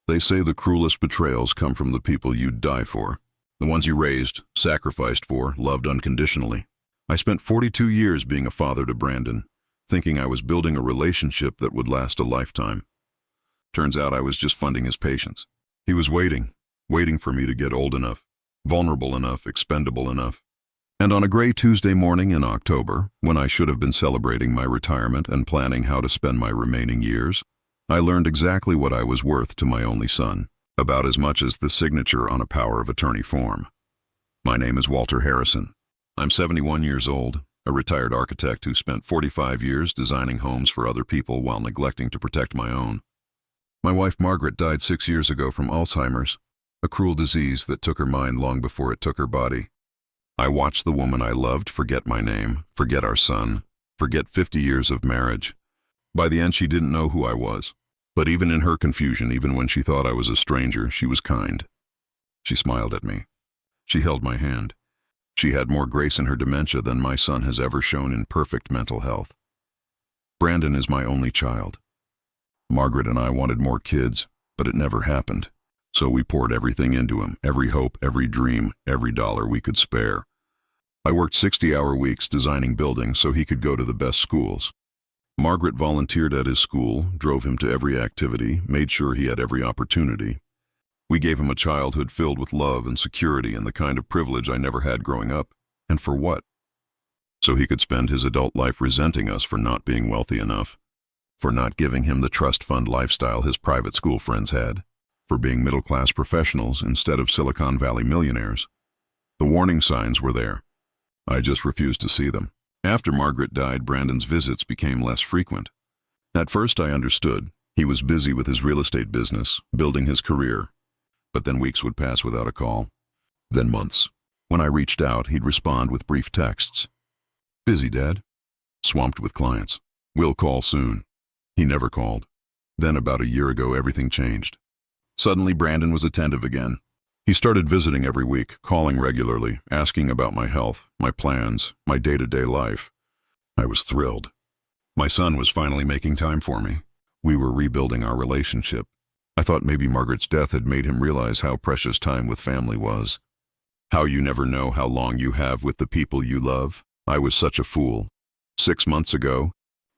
They say the cruelest betrayals come from the people you'd die for. The ones you raised, sacrificed for, loved unconditionally. I spent 42 years being a father to Brandon, thinking I was building a relationship that would last a lifetime. Turns out I was just funding his patience. He was waiting for me to get old enough, vulnerable enough, expendable enough. And on a gray Tuesday morning in October, when I should have been celebrating my retirement and planning how to spend my remaining years, I learned exactly what I was worth to my only son, about as much as the signature on a power of attorney form. My name is Walter Harrison. I'm 71 years old, a retired architect who spent 45 years designing homes for other people while neglecting to protect my own. My wife Margaret died 6 years ago from Alzheimer's, a cruel disease that took her mind long before it took her body. I watched the woman I loved forget my name, forget our son, forget 50 years of marriage. By the end, she didn't know who I was. But even in her confusion, even when she thought I was a stranger, she was kind. She smiled at me. She held my hand. She had more grace in her dementia than my son has ever shown in perfect mental health. Brandon is my only child. Margaret and I wanted more kids, but it never happened. So we poured everything into him, every hope, every dream, every dollar we could spare. I worked 60-hour weeks designing buildings so he could go to the best schools. Margaret volunteered at his school, drove him to every activity, made sure he had every opportunity. We gave him a childhood filled with love and security and the kind of privilege I never had growing up. And for what? So he could spend his adult life resenting us for not being wealthy enough, for not giving him the trust fund lifestyle his private school friends had, for being middle-class professionals instead of Silicon Valley millionaires. The warning signs were there. I just refused to see them. After Margaret died, Brandon's visits became less frequent. At first I understood. He was busy with his real estate business, building his career. But then weeks would pass without a call. Then months. When I reached out, he'd respond with brief texts. "Busy, Dad. Swamped with clients. Will call soon." He never called. Then about a year ago, everything changed. Suddenly, Brandon was attentive again. He started visiting every week, calling regularly, asking about my health, my plans, my day-to-day life. I was thrilled. My son was finally making time for me. We were rebuilding our relationship. I thought maybe Margaret's death had made him realize how precious time with family was. How you never know how long you have with the people you love. I was such a fool. 6 months ago,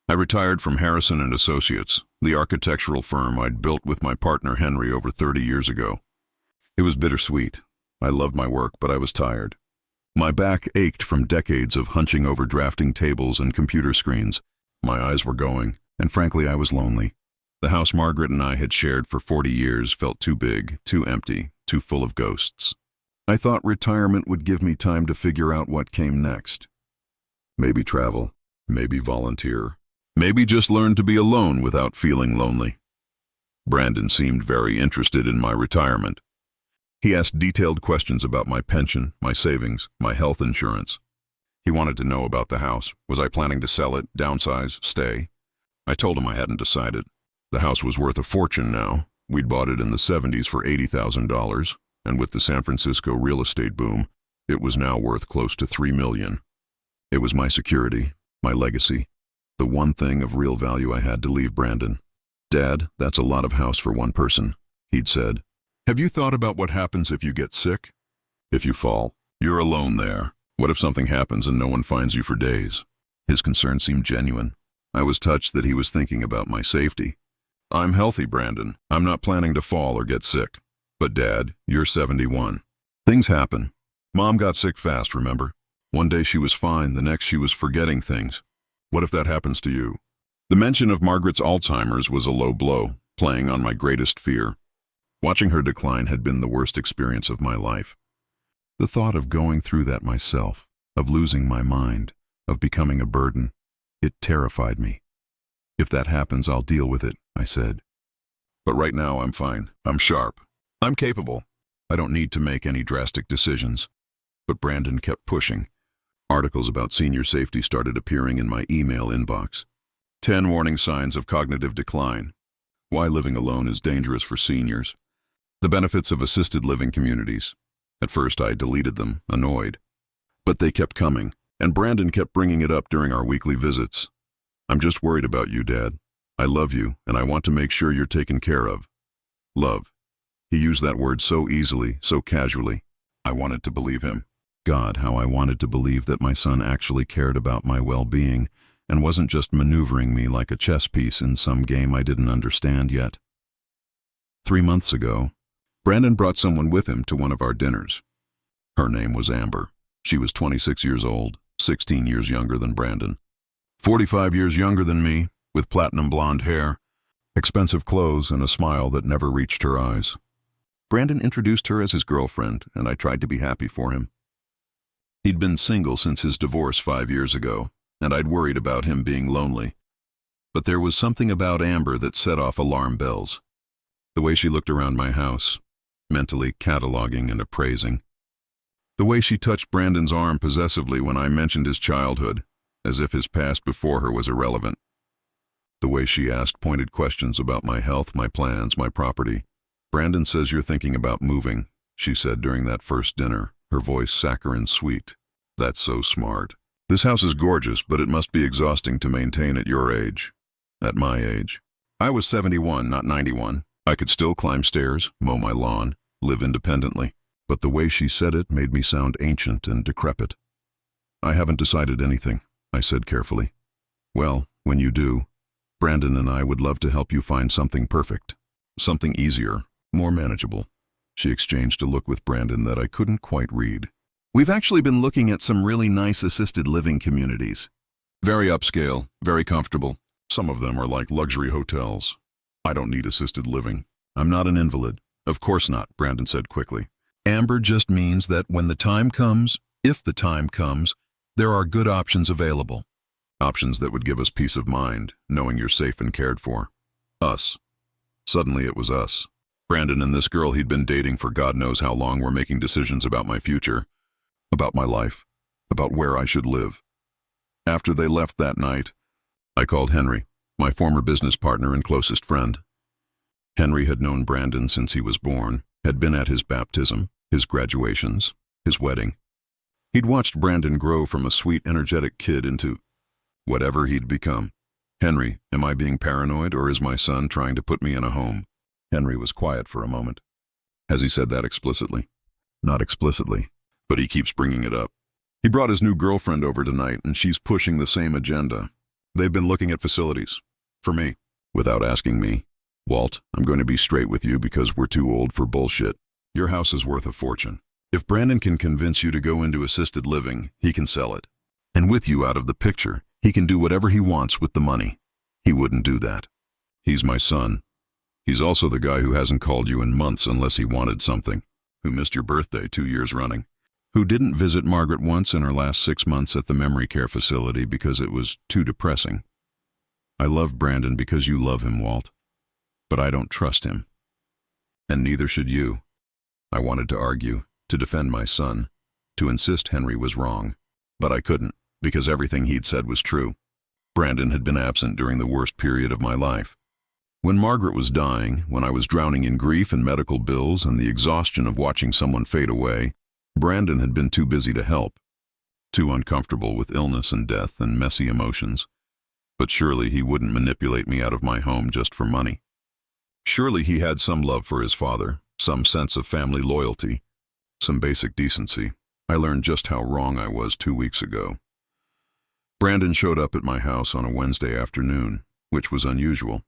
I retired from Harrison & Associates, the architectural firm I'd built with my partner Henry over 30 years ago. It was bittersweet. I loved my work, but I was tired. My back ached from decades of hunching over drafting tables and computer screens. My eyes were going, and frankly, I was lonely. The house Margaret and I had shared for 40 years felt too big, too empty, too full of ghosts. I thought retirement would give me time to figure out what came next. Maybe travel, maybe volunteer, maybe just learn to be alone without feeling lonely. Brandon seemed very interested in my retirement. He asked detailed questions about my pension, my savings, my health insurance. He wanted to know about the house. Was I planning to sell it, downsize, stay? I told him I hadn't decided. The house was worth a fortune now. We'd bought it in the 70s for $80,000, and with the San Francisco real estate boom, it was now worth close to $3 million. It was my security, my legacy, the one thing of real value I had to leave Brandon. "Dad, that's a lot of house for one person," he'd said. "Have you thought about what happens if you get sick? If you fall, you're alone there. What if something happens and no one finds you for days?" His concern seemed genuine. I was touched that he was thinking about my safety. "I'm healthy, Brandon. I'm not planning to fall or get sick. But Dad, you're 71. Things happen. Mom got sick fast, remember? One day she was fine, the next she was forgetting things. What if that happens to you?" The mention of Margaret's Alzheimer's was a low blow, playing on my greatest fear. Watching her decline had been the worst experience of my life. The thought of going through that myself, of losing my mind, of becoming a burden, it terrified me. "If that happens, I'll deal with it," I said. "But right now I'm fine. I'm sharp. I'm capable. I don't need to make any drastic decisions." But Brandon kept pushing. Articles about senior safety started appearing in my email inbox. 10 warning signs of cognitive decline. Why living alone is dangerous for seniors. The benefits of assisted living communities. At first I deleted them, annoyed. But they kept coming, and Brandon kept bringing it up during our weekly visits. "I'm just worried about you, Dad. I love you, and I want to make sure you're taken care of. Love, He used that word so easily, so casually. I wanted to believe him. God, how I wanted to believe that my son actually cared about my well-being and wasn't just maneuvering me like a chess piece in some game I didn't understand yet. 3 months ago, Brandon brought someone with him to one of our dinners. Her name was Amber. She was 26 years old, 16 years younger than Brandon. 45 years younger than me, with platinum blonde hair, expensive clothes, and a smile that never reached her eyes. Brandon introduced her as his girlfriend, and I tried to be happy for him. He'd been single since his divorce 5 years ago, and I'd worried about him being lonely. But there was something about Amber that set off alarm bells. The way she looked around my house, mentally cataloging and appraising. The way she touched Brandon's arm possessively when I mentioned his childhood, as if his past before her was irrelevant. The way she asked pointed questions about my health, my plans, my property. "Brandon says you're thinking about moving," she said during that first dinner, her voice saccharine sweet. "That's so smart. This house is gorgeous, but it must be exhausting to maintain at your age." At my age. I was 71, not 91. I could still climb stairs, mow my lawn, live independently. But the way she said it made me sound ancient and decrepit. "I haven't decided anything," I said carefully. "Well, when you do, Brandon and I would love to help you find something perfect. Something easier, more manageable." She exchanged a look with Brandon that I couldn't quite read. "We've actually been looking at some really nice assisted living communities. Very upscale, very comfortable. Some of them are like luxury hotels. I don't need assisted living. I'm not an invalid." "Of course not," Brandon said quickly. "Amber just means that when the time comes, if the time comes, there are good options available. Options that would give us peace of mind, knowing you're safe and cared for. Us." Suddenly it was us. Brandon and this girl he'd been dating for God knows how long were making decisions about my future, about my life, about where I should live. After they left that night, I called Henry, my former business partner and closest friend. Henry had known Brandon since he was born, had been at his baptism, his graduations, his wedding. He'd watched Brandon grow from a sweet, energetic kid into whatever he'd become. "Henry, am I being paranoid, or is my son trying to put me in a home?" Henry was quiet for a moment. "Has he said that explicitly?" "Not explicitly, but he keeps bringing it up. He brought his new girlfriend over tonight, and she's pushing the same agenda. They've been looking at facilities. For me. Without asking me. Walt, I'm going to be straight with you because we're too old for bullshit. Your house is worth a fortune. If Brandon can convince you to go into assisted living, he can sell it. And with you out of the picture, he can do whatever he wants with the money. He wouldn't do that. He's my son. He's also the guy who hasn't called you in months unless he wanted something, who missed your birthday 2 years running, who didn't visit Margaret once in her last 6 months at the memory care facility because it was too depressing. I love Brandon because you love him, Walt. But I don't trust him. And neither should you." I wanted to argue, to defend my son, to insist Henry was wrong. But I couldn't, because everything he'd said was true. Brandon had been absent during the worst period of my life. When Margaret was dying, when I was drowning in grief and medical bills and the exhaustion of watching someone fade away, Brandon had been too busy to help, too uncomfortable with illness and death and messy emotions. But surely he wouldn't manipulate me out of my home just for money. Surely he had some love for his father, some sense of family loyalty, some basic decency. I learned just how wrong I was 2 weeks ago. Brandon showed up at my house on a Wednesday afternoon, which was unusual.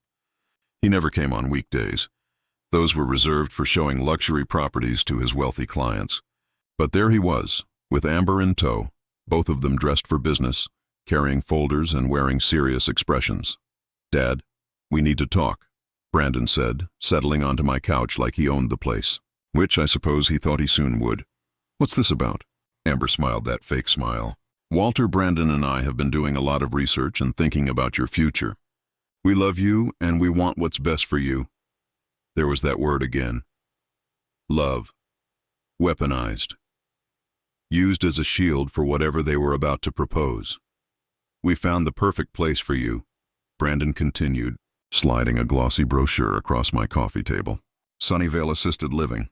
He never came on weekdays. Those were reserved for showing luxury properties to his wealthy clients. But there he was, with Amber in tow, both of them dressed for business, carrying folders and wearing serious expressions. "Dad, we need to talk," Brandon said, settling onto my couch like he owned the place, which I suppose he thought he soon would. "What's this about?" Amber smiled that fake smile. "Walter, Brandon, and I have been doing a lot of research and thinking about your future. We love you, and we want what's best for you." There was that word again. Love. Weaponized. Used as a shield for whatever they were about to propose. "We found the perfect place for you," Brandon continued, sliding a glossy brochure across my coffee table. "Sunnyvale Assisted Living.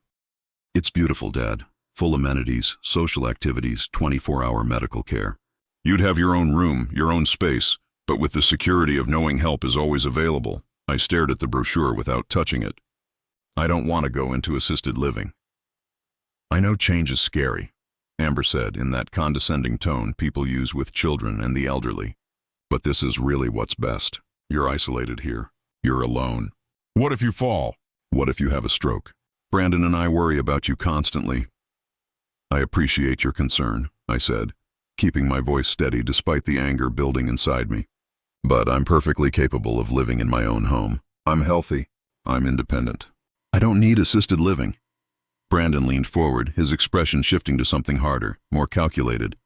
It's beautiful, Dad. Full amenities, social activities, 24-hour medical care. You'd have your own room, your own space, but with the security of knowing help is always available." I stared at the brochure without touching it. I don't want to go into assisted living. I know change is scary, Amber said in that condescending tone people use with children and the elderly. But this is really what's best. You're isolated here. You're alone. What if you fall? What if you have a stroke? Brandon and I worry about you constantly. I appreciate your concern, I said, keeping my voice steady despite the anger building inside me. But I'm perfectly capable of living in my own home. I'm healthy. I'm independent. I don't need assisted living. Brandon leaned forward, his expression shifting to something harder, more calculated.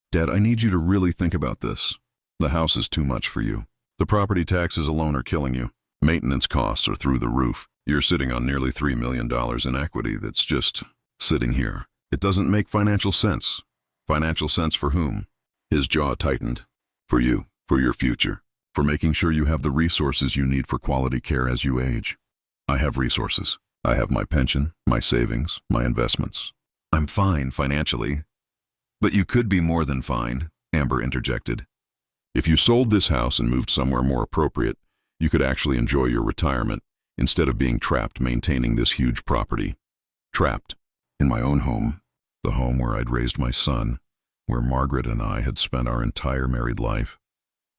Dad, I need you to really think about this. The house is too much for you. The property taxes alone are killing you. Maintenance costs are through the roof. You're sitting on nearly $3 million in equity that's just sitting here. It doesn't make financial sense. Financial sense for whom? His jaw tightened. For you, for your future, for making sure you have the resources you need for quality care as you age. I have resources. I have my pension, my savings, my investments. I'm fine financially. But you could be more than fine, Amber interjected. If you sold this house and moved somewhere more appropriate, you could actually enjoy your retirement instead of being trapped maintaining this huge property. Trapped in my own home, the home where I'd raised my son, where Margaret and I had spent our entire married life,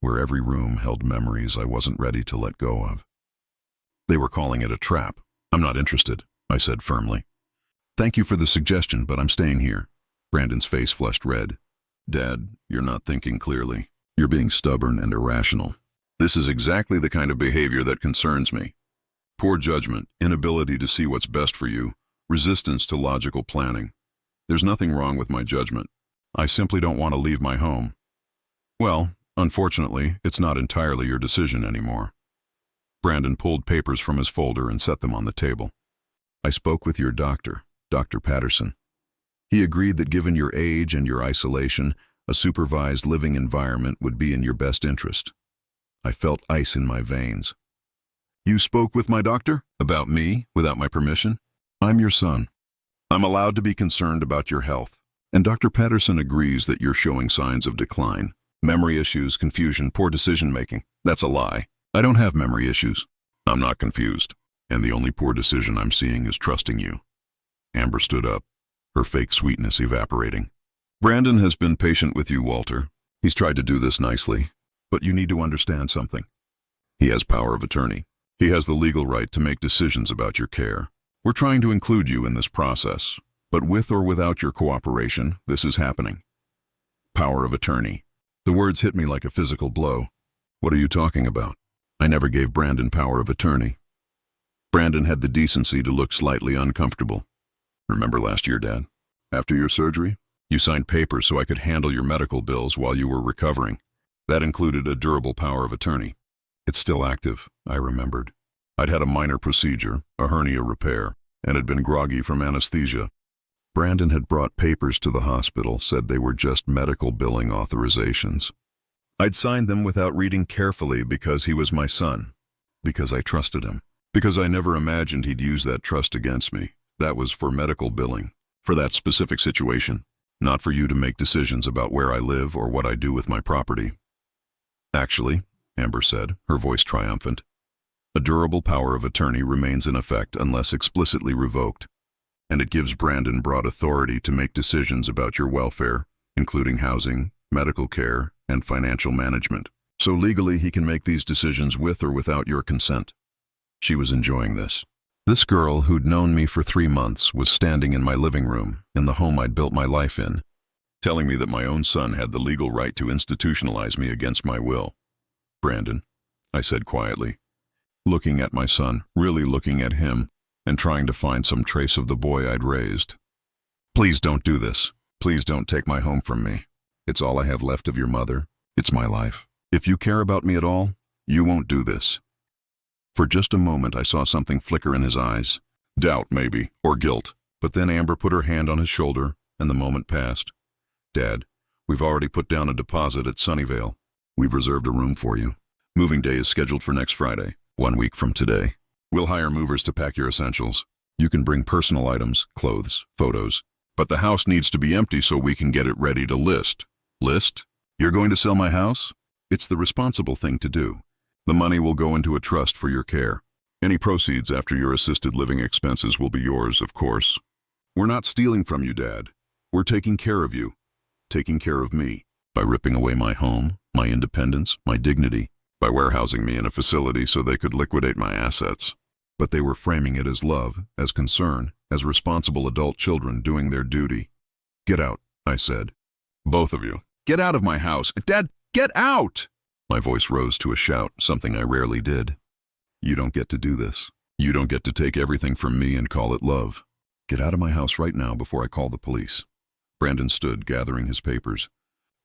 where every room held memories I wasn't ready to let go of. They were calling it a trap. I'm not interested, I said firmly. Thank you for the suggestion, but I'm staying here. Brandon's face flushed red. Dad, you're not thinking clearly. You're being stubborn and irrational. This is exactly the kind of behavior that concerns me. Poor judgment, inability to see what's best for you, resistance to logical planning. There's nothing wrong with my judgment. I simply don't want to leave my home. Well, unfortunately, it's not entirely your decision anymore. Brandon pulled papers from his folder and set them on the table. I spoke with your doctor, Dr. Patterson. He agreed that given your age and your isolation, a supervised living environment would be in your best interest. I felt ice in my veins. You spoke with my doctor? About me, without my permission? I'm your son. I'm allowed to be concerned about your health. And Dr. Patterson agrees that you're showing signs of decline. Memory issues, confusion, poor decision-making. That's a lie. I don't have memory issues. I'm not confused. And the only poor decision I'm seeing is trusting you. Amber stood up, her fake sweetness evaporating. Brandon has been patient with you, Walter. He's tried to do this nicely. But you need to understand something. He has power of attorney. He has the legal right to make decisions about your care. We're trying to include you in this process. But with or without your cooperation, this is happening. Power of attorney. The words hit me like a physical blow. What are you talking about? I never gave Brandon power of attorney. Brandon had the decency to look slightly uncomfortable. Remember last year, Dad? After your surgery, you signed papers so I could handle your medical bills while you were recovering. That included a durable power of attorney. It's still active, I remembered. I'd had a minor procedure, a hernia repair, and had been groggy from anesthesia. Brandon had brought papers to the hospital, said they were just medical billing authorizations. I'd signed them without reading carefully because he was my son, because I trusted him, because I never imagined he'd use that trust against me. That was for medical billing, for that specific situation, not for you to make decisions about where I live or what I do with my property. Actually, Amber said, her voice triumphant, a durable power of attorney remains in effect unless explicitly revoked, and it gives Brandon broad authority to make decisions about your welfare, including housing, medical care, and financial management. So legally he can make these decisions with or without your consent. She was enjoying this. This girl who'd known me for 3 months was standing in my living room, in the home I'd built my life in, telling me that my own son had the legal right to institutionalize me against my will. Brandon, I said quietly, looking at my son, really looking at him, and trying to find some trace of the boy I'd raised. Please don't do this. Please don't take my home from me. It's all I have left of your mother. It's my life. If you care about me at all, you won't do this. For just a moment I saw something flicker in his eyes. Doubt, maybe, or guilt. But then Amber put her hand on his shoulder, and the moment passed. Dad, we've already put down a deposit at Sunnyvale. We've reserved a room for you. Moving day is scheduled for next Friday, 1 week from today. We'll hire movers to pack your essentials. You can bring personal items, clothes, photos. But the house needs to be empty so we can get it ready to list. List? You're going to sell my house? It's the responsible thing to do. The money will go into a trust for your care. Any proceeds after your assisted living expenses will be yours, of course. We're not stealing from you, Dad. We're taking care of you. Taking care of me. By ripping away my home, my independence, my dignity. By warehousing me in a facility so they could liquidate my assets. But they were framing it as love, as concern, as responsible adult children doing their duty. Get out, I said. Both of you. Get out of my house. Dad, get out! My voice rose to a shout, something I rarely did. You don't get to do this. You don't get to take everything from me and call it love. Get out of my house right now before I call the police. Brandon stood, gathering his papers.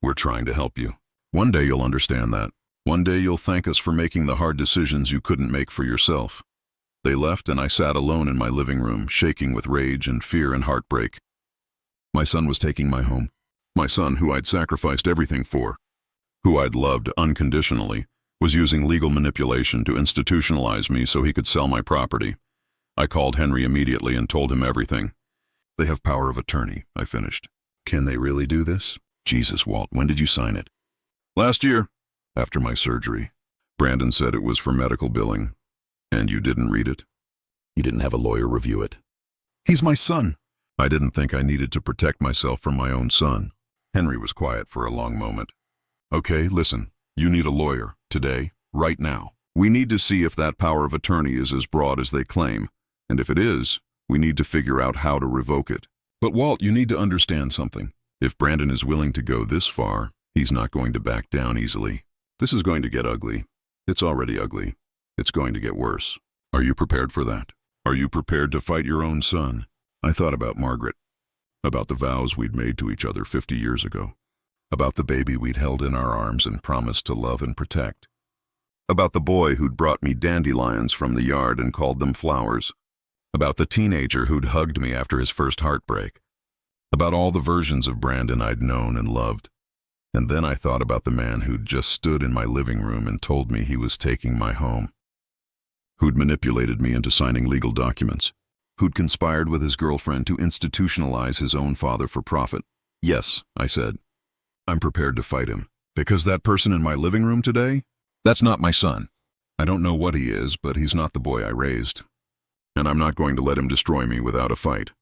We're trying to help you. One day you'll understand that. One day you'll thank us for making the hard decisions you couldn't make for yourself. They left and I sat alone in my living room, shaking with rage and fear and heartbreak. My son was taking my home. My son, who I'd sacrificed everything for, who I'd loved unconditionally, was using legal manipulation to institutionalize me so he could sell my property. I called Henry immediately and told him everything. They have power of attorney, I finished. Can they really do this? Jesus, Walt, when did you sign it? Last year, after my surgery. Brandon said it was for medical billing. And you didn't read it? You didn't have a lawyer review it? He's my son. I didn't think I needed to protect myself from my own son. Henry was quiet for a long moment. Okay, listen. You need a lawyer, today, right now. We need to see if that power of attorney is as broad as they claim. And if it is, we need to figure out how to revoke it. But Walt, you need to understand something. If Brandon is willing to go this far, he's not going to back down easily. This is going to get ugly. It's already ugly. It's going to get worse. Are you prepared for that? Are you prepared to fight your own son? I thought about Margaret, about the vows we'd made to each other 50 years ago, about the baby we'd held in our arms and promised to love and protect, about the boy who'd brought me dandelions from the yard and called them flowers, about the teenager who'd hugged me after his first heartbreak, about all the versions of Brandon I'd known and loved. And then I thought about the man who'd just stood in my living room and told me he was taking my home, who'd manipulated me into signing legal documents, who'd conspired with his girlfriend to institutionalize his own father for profit. Yes, I said. I'm prepared to fight him. Because that person in my living room today? That's not my son. I don't know what he is, but he's not the boy I raised. And I'm not going to let him destroy me without a fight.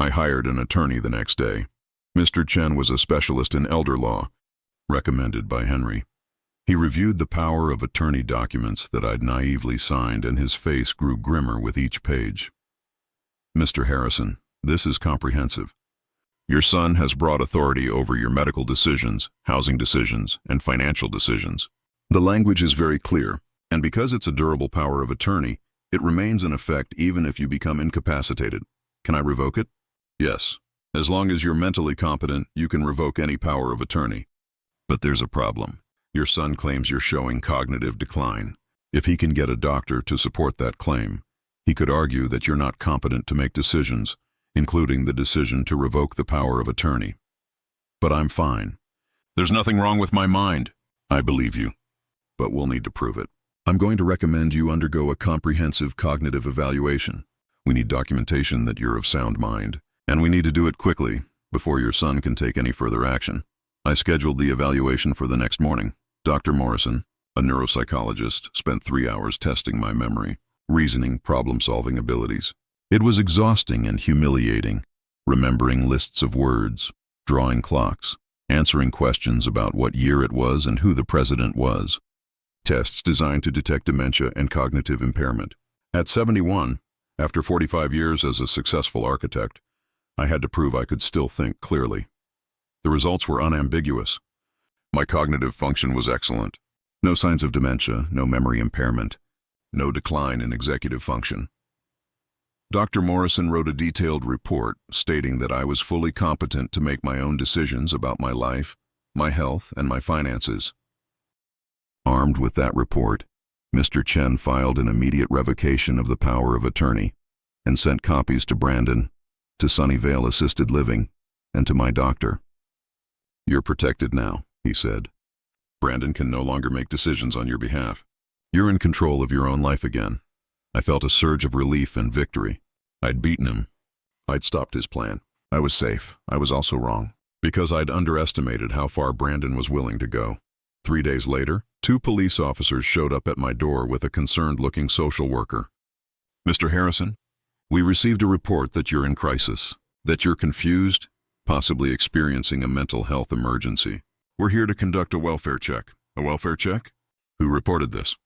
I hired an attorney the next day. Mr. Chen was a specialist in elder law, recommended by Henry. He reviewed the power of attorney documents that I'd naively signed, and his face grew grimmer with each page. Mr. Harrison, this is comprehensive. Your son has broad authority over your medical decisions, housing decisions, and financial decisions. The language is very clear, and because it's a durable power of attorney, it remains in effect even if you become incapacitated. Can I revoke it? Yes. As long as you're mentally competent, you can revoke any power of attorney. But there's a problem. Your son claims you're showing cognitive decline. If he can get a doctor to support that claim, he could argue that you're not competent to make decisions, including the decision to revoke the power of attorney. But I'm fine. There's nothing wrong with my mind. I believe you. But we'll need to prove it. I'm going to recommend you undergo a comprehensive cognitive evaluation. We need documentation that you're of sound mind. And we need to do it quickly, before your son can take any further action. I scheduled the evaluation for the next morning. Dr. Morrison, a neuropsychologist, spent 3 hours testing my memory, reasoning, problem-solving abilities. It was exhausting and humiliating, remembering lists of words, drawing clocks, answering questions about what year it was and who the president was. Tests designed to detect dementia and cognitive impairment. At 71, after 45 years as a successful architect, I had to prove I could still think clearly. The results were unambiguous. My cognitive function was excellent. No signs of dementia, no memory impairment, no decline in executive function. Dr. Morrison wrote a detailed report stating that I was fully competent to make my own decisions about my life, my health, and my finances. Armed with that report, Mr. Chen filed an immediate revocation of the power of attorney and sent copies to Brandon, to Sunnyvale Assisted Living, and to my doctor. You're protected now, he said. Brandon can no longer make decisions on your behalf. You're in control of your own life again. I felt a surge of relief and victory. I'd beaten him. I'd stopped his plan. I was safe. I was also wrong, because I'd underestimated how far Brandon was willing to go. 3 days later, 2 police officers showed up at my door with a concerned-looking social worker. "Mr. Harrison, we received a report that you're in crisis, that you're confused, possibly experiencing a mental health emergency. We're here to conduct a welfare check." "A welfare check? Who reported this?"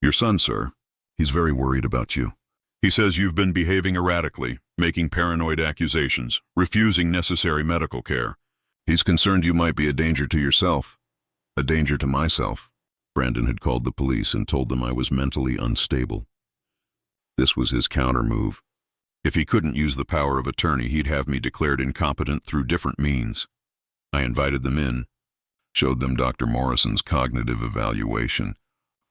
"Your son, sir. He's very worried about you. He says you've been behaving erratically, making paranoid accusations, refusing necessary medical care. He's concerned you might be a danger to yourself, a danger to myself." Brandon had called the police and told them I was mentally unstable. This was his counter move. If he couldn't use the power of attorney, he'd have me declared incompetent through different means. I invited them in, showed them Dr. Morrison's cognitive evaluation,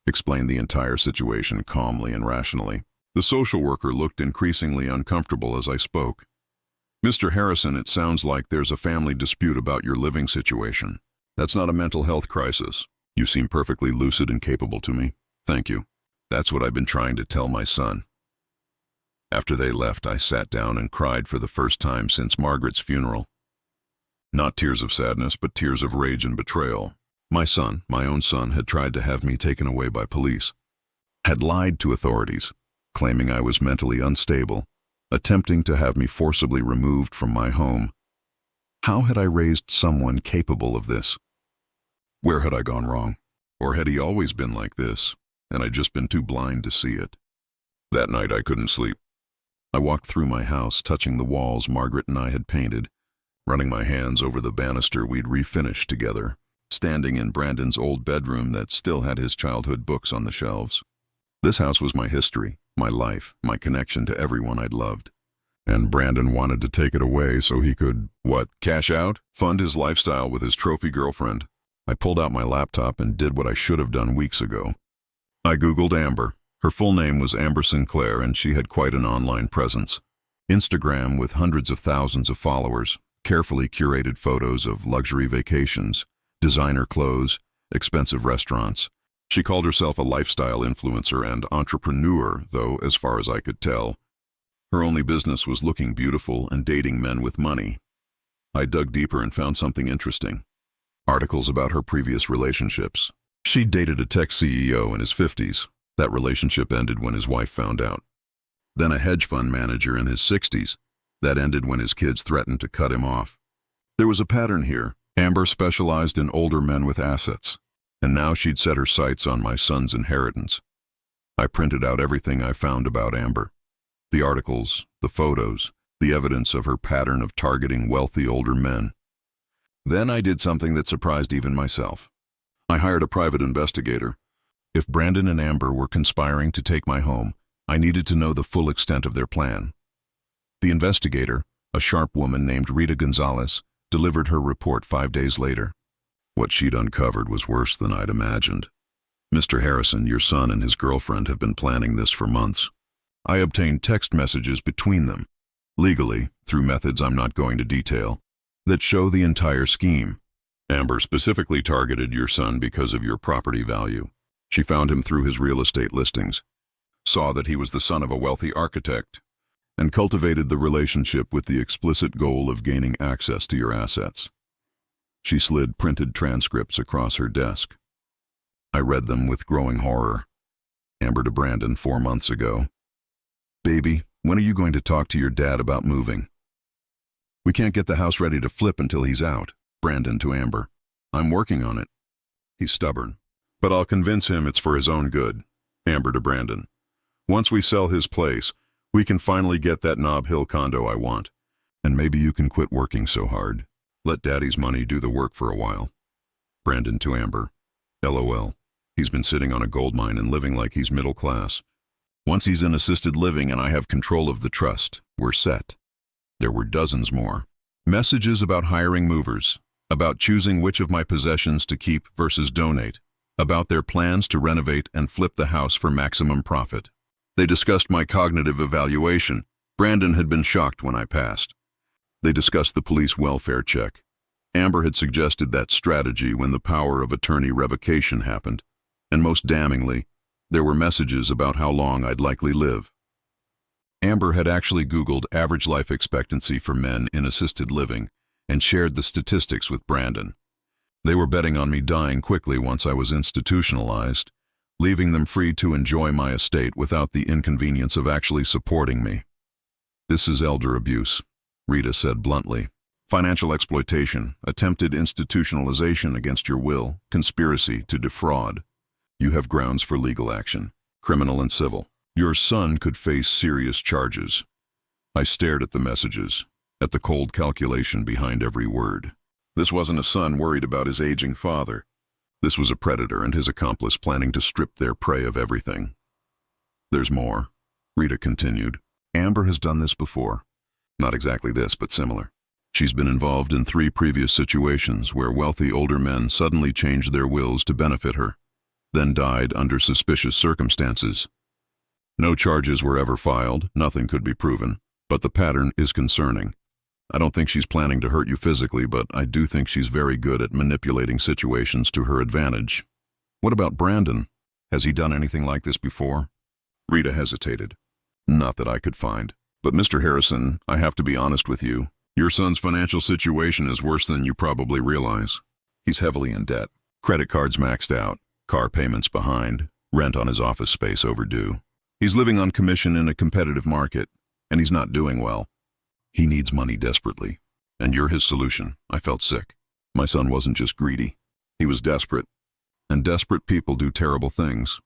explained the entire situation calmly and rationally. The social worker looked increasingly uncomfortable as I spoke. "Mr. Harrison, it sounds like there's a family dispute about your living situation. That's not a mental health crisis. You seem perfectly lucid and capable to me. Thank you. That's what I've been trying to tell my son." After they left, I sat down and cried for the first time since Margaret's funeral. Not tears of sadness, but tears of rage and betrayal. My son, my own son, had tried to have me taken away by police, had lied to authorities, claiming I was mentally unstable, attempting to have me forcibly removed from my home. How had I raised someone capable of this? Where had I gone wrong? Or had he always been like this, and I'd just been too blind to see it? That night I couldn't sleep. I walked through my house, touching the walls Margaret and I had painted, running my hands over the banister we'd refinished together, standing in Brandon's old bedroom that still had his childhood books on the shelves. This house was my history, my life, my connection to everyone I'd loved. And Brandon wanted to take it away so he could, what, cash out? Fund his lifestyle with his trophy girlfriend. I pulled out my laptop and did what I should have done weeks ago. I Googled Amber. Her full name was Amber Sinclair, and she had quite an online presence. Instagram with hundreds of thousands of followers, carefully curated photos of luxury vacations, designer clothes, expensive restaurants. She called herself a lifestyle influencer and entrepreneur, though, as far as I could tell, her only business was looking beautiful and dating men with money. I dug deeper and found something interesting. Articles about her previous relationships. She'd dated a tech CEO in his 50s. That relationship ended when his wife found out. Then a hedge fund manager in his 60s. That ended when his kids threatened to cut him off. There was a pattern here. Amber specialized in older men with assets, and now she'd set her sights on my son's inheritance. I printed out everything I found about Amber. The articles, the photos, the evidence of her pattern of targeting wealthy older men. Then I did something that surprised even myself. I hired a private investigator. If Brandon and Amber were conspiring to take my home, I needed to know the full extent of their plan. The investigator, a sharp woman named Rita Gonzalez, delivered her report 5 days later. What she'd uncovered was worse than I'd imagined. "Mr. Harrison, your son and his girlfriend have been planning this for months. I obtained text messages between them, legally, through methods I'm not going to detail, that show the entire scheme. Amber specifically targeted your son because of your property value. She found him through his real estate listings, saw that he was the son of a wealthy architect, and cultivated the relationship with the explicit goal of gaining access to your assets. She slid printed transcripts across her desk. I read them with growing horror. Amber to Brandon 4 months ago. "Baby, when are you going to talk to your dad about moving? We can't get the house ready to flip until he's out." Brandon to Amber. "I'm working on it. He's stubborn, but I'll convince him it's for his own good." Amber to Brandon. "Once we sell his place, we can finally get that Nob Hill condo I want. And maybe you can quit working so hard. Let Daddy's money do the work for a while." Brandon to Amber. "LOL. He's been sitting on a gold mine and living like he's middle class. Once he's in assisted living and I have control of the trust, we're set." There were dozens more. Messages about hiring movers, about choosing which of my possessions to keep versus donate, about their plans to renovate and flip the house for maximum profit. They discussed my cognitive evaluation. Brandon had been shocked when I passed. They discussed the police welfare check. Amber had suggested that strategy when the power of attorney revocation happened. And most damningly, there were messages about how long I'd likely live. Amber had actually Googled average life expectancy for men in assisted living and shared the statistics with Brandon. They were betting on me dying quickly once I was institutionalized, leaving them free to enjoy my estate without the inconvenience of actually supporting me. This is elder abuse, Rita said bluntly. Financial exploitation, attempted institutionalization against your will, conspiracy to defraud. You have grounds for legal action, criminal and civil. Your son could face serious charges. I stared at the messages, at the cold calculation behind every word. This wasn't a son worried about his aging father. This was a predator and his accomplice planning to strip their prey of everything. There's more, Rita continued. Amber has done this before. Not exactly this, but similar. She's been involved in 3 previous situations where wealthy older men suddenly changed their wills to benefit her, then died under suspicious circumstances. No charges were ever filed, nothing could be proven, but the pattern is concerning. I don't think she's planning to hurt you physically, but I do think she's very good at manipulating situations to her advantage. What about Brandon? Has he done anything like this before? Rita hesitated. Not that I could find. But Mr. Harrison, I have to be honest with you. Your son's financial situation is worse than you probably realize. He's heavily in debt. Credit cards maxed out, car payments behind, rent on his office space overdue. He's living on commission in a competitive market, and he's not doing well. He needs money desperately, and you're his solution. I felt sick. My son wasn't just greedy. He was desperate, and desperate people do terrible things.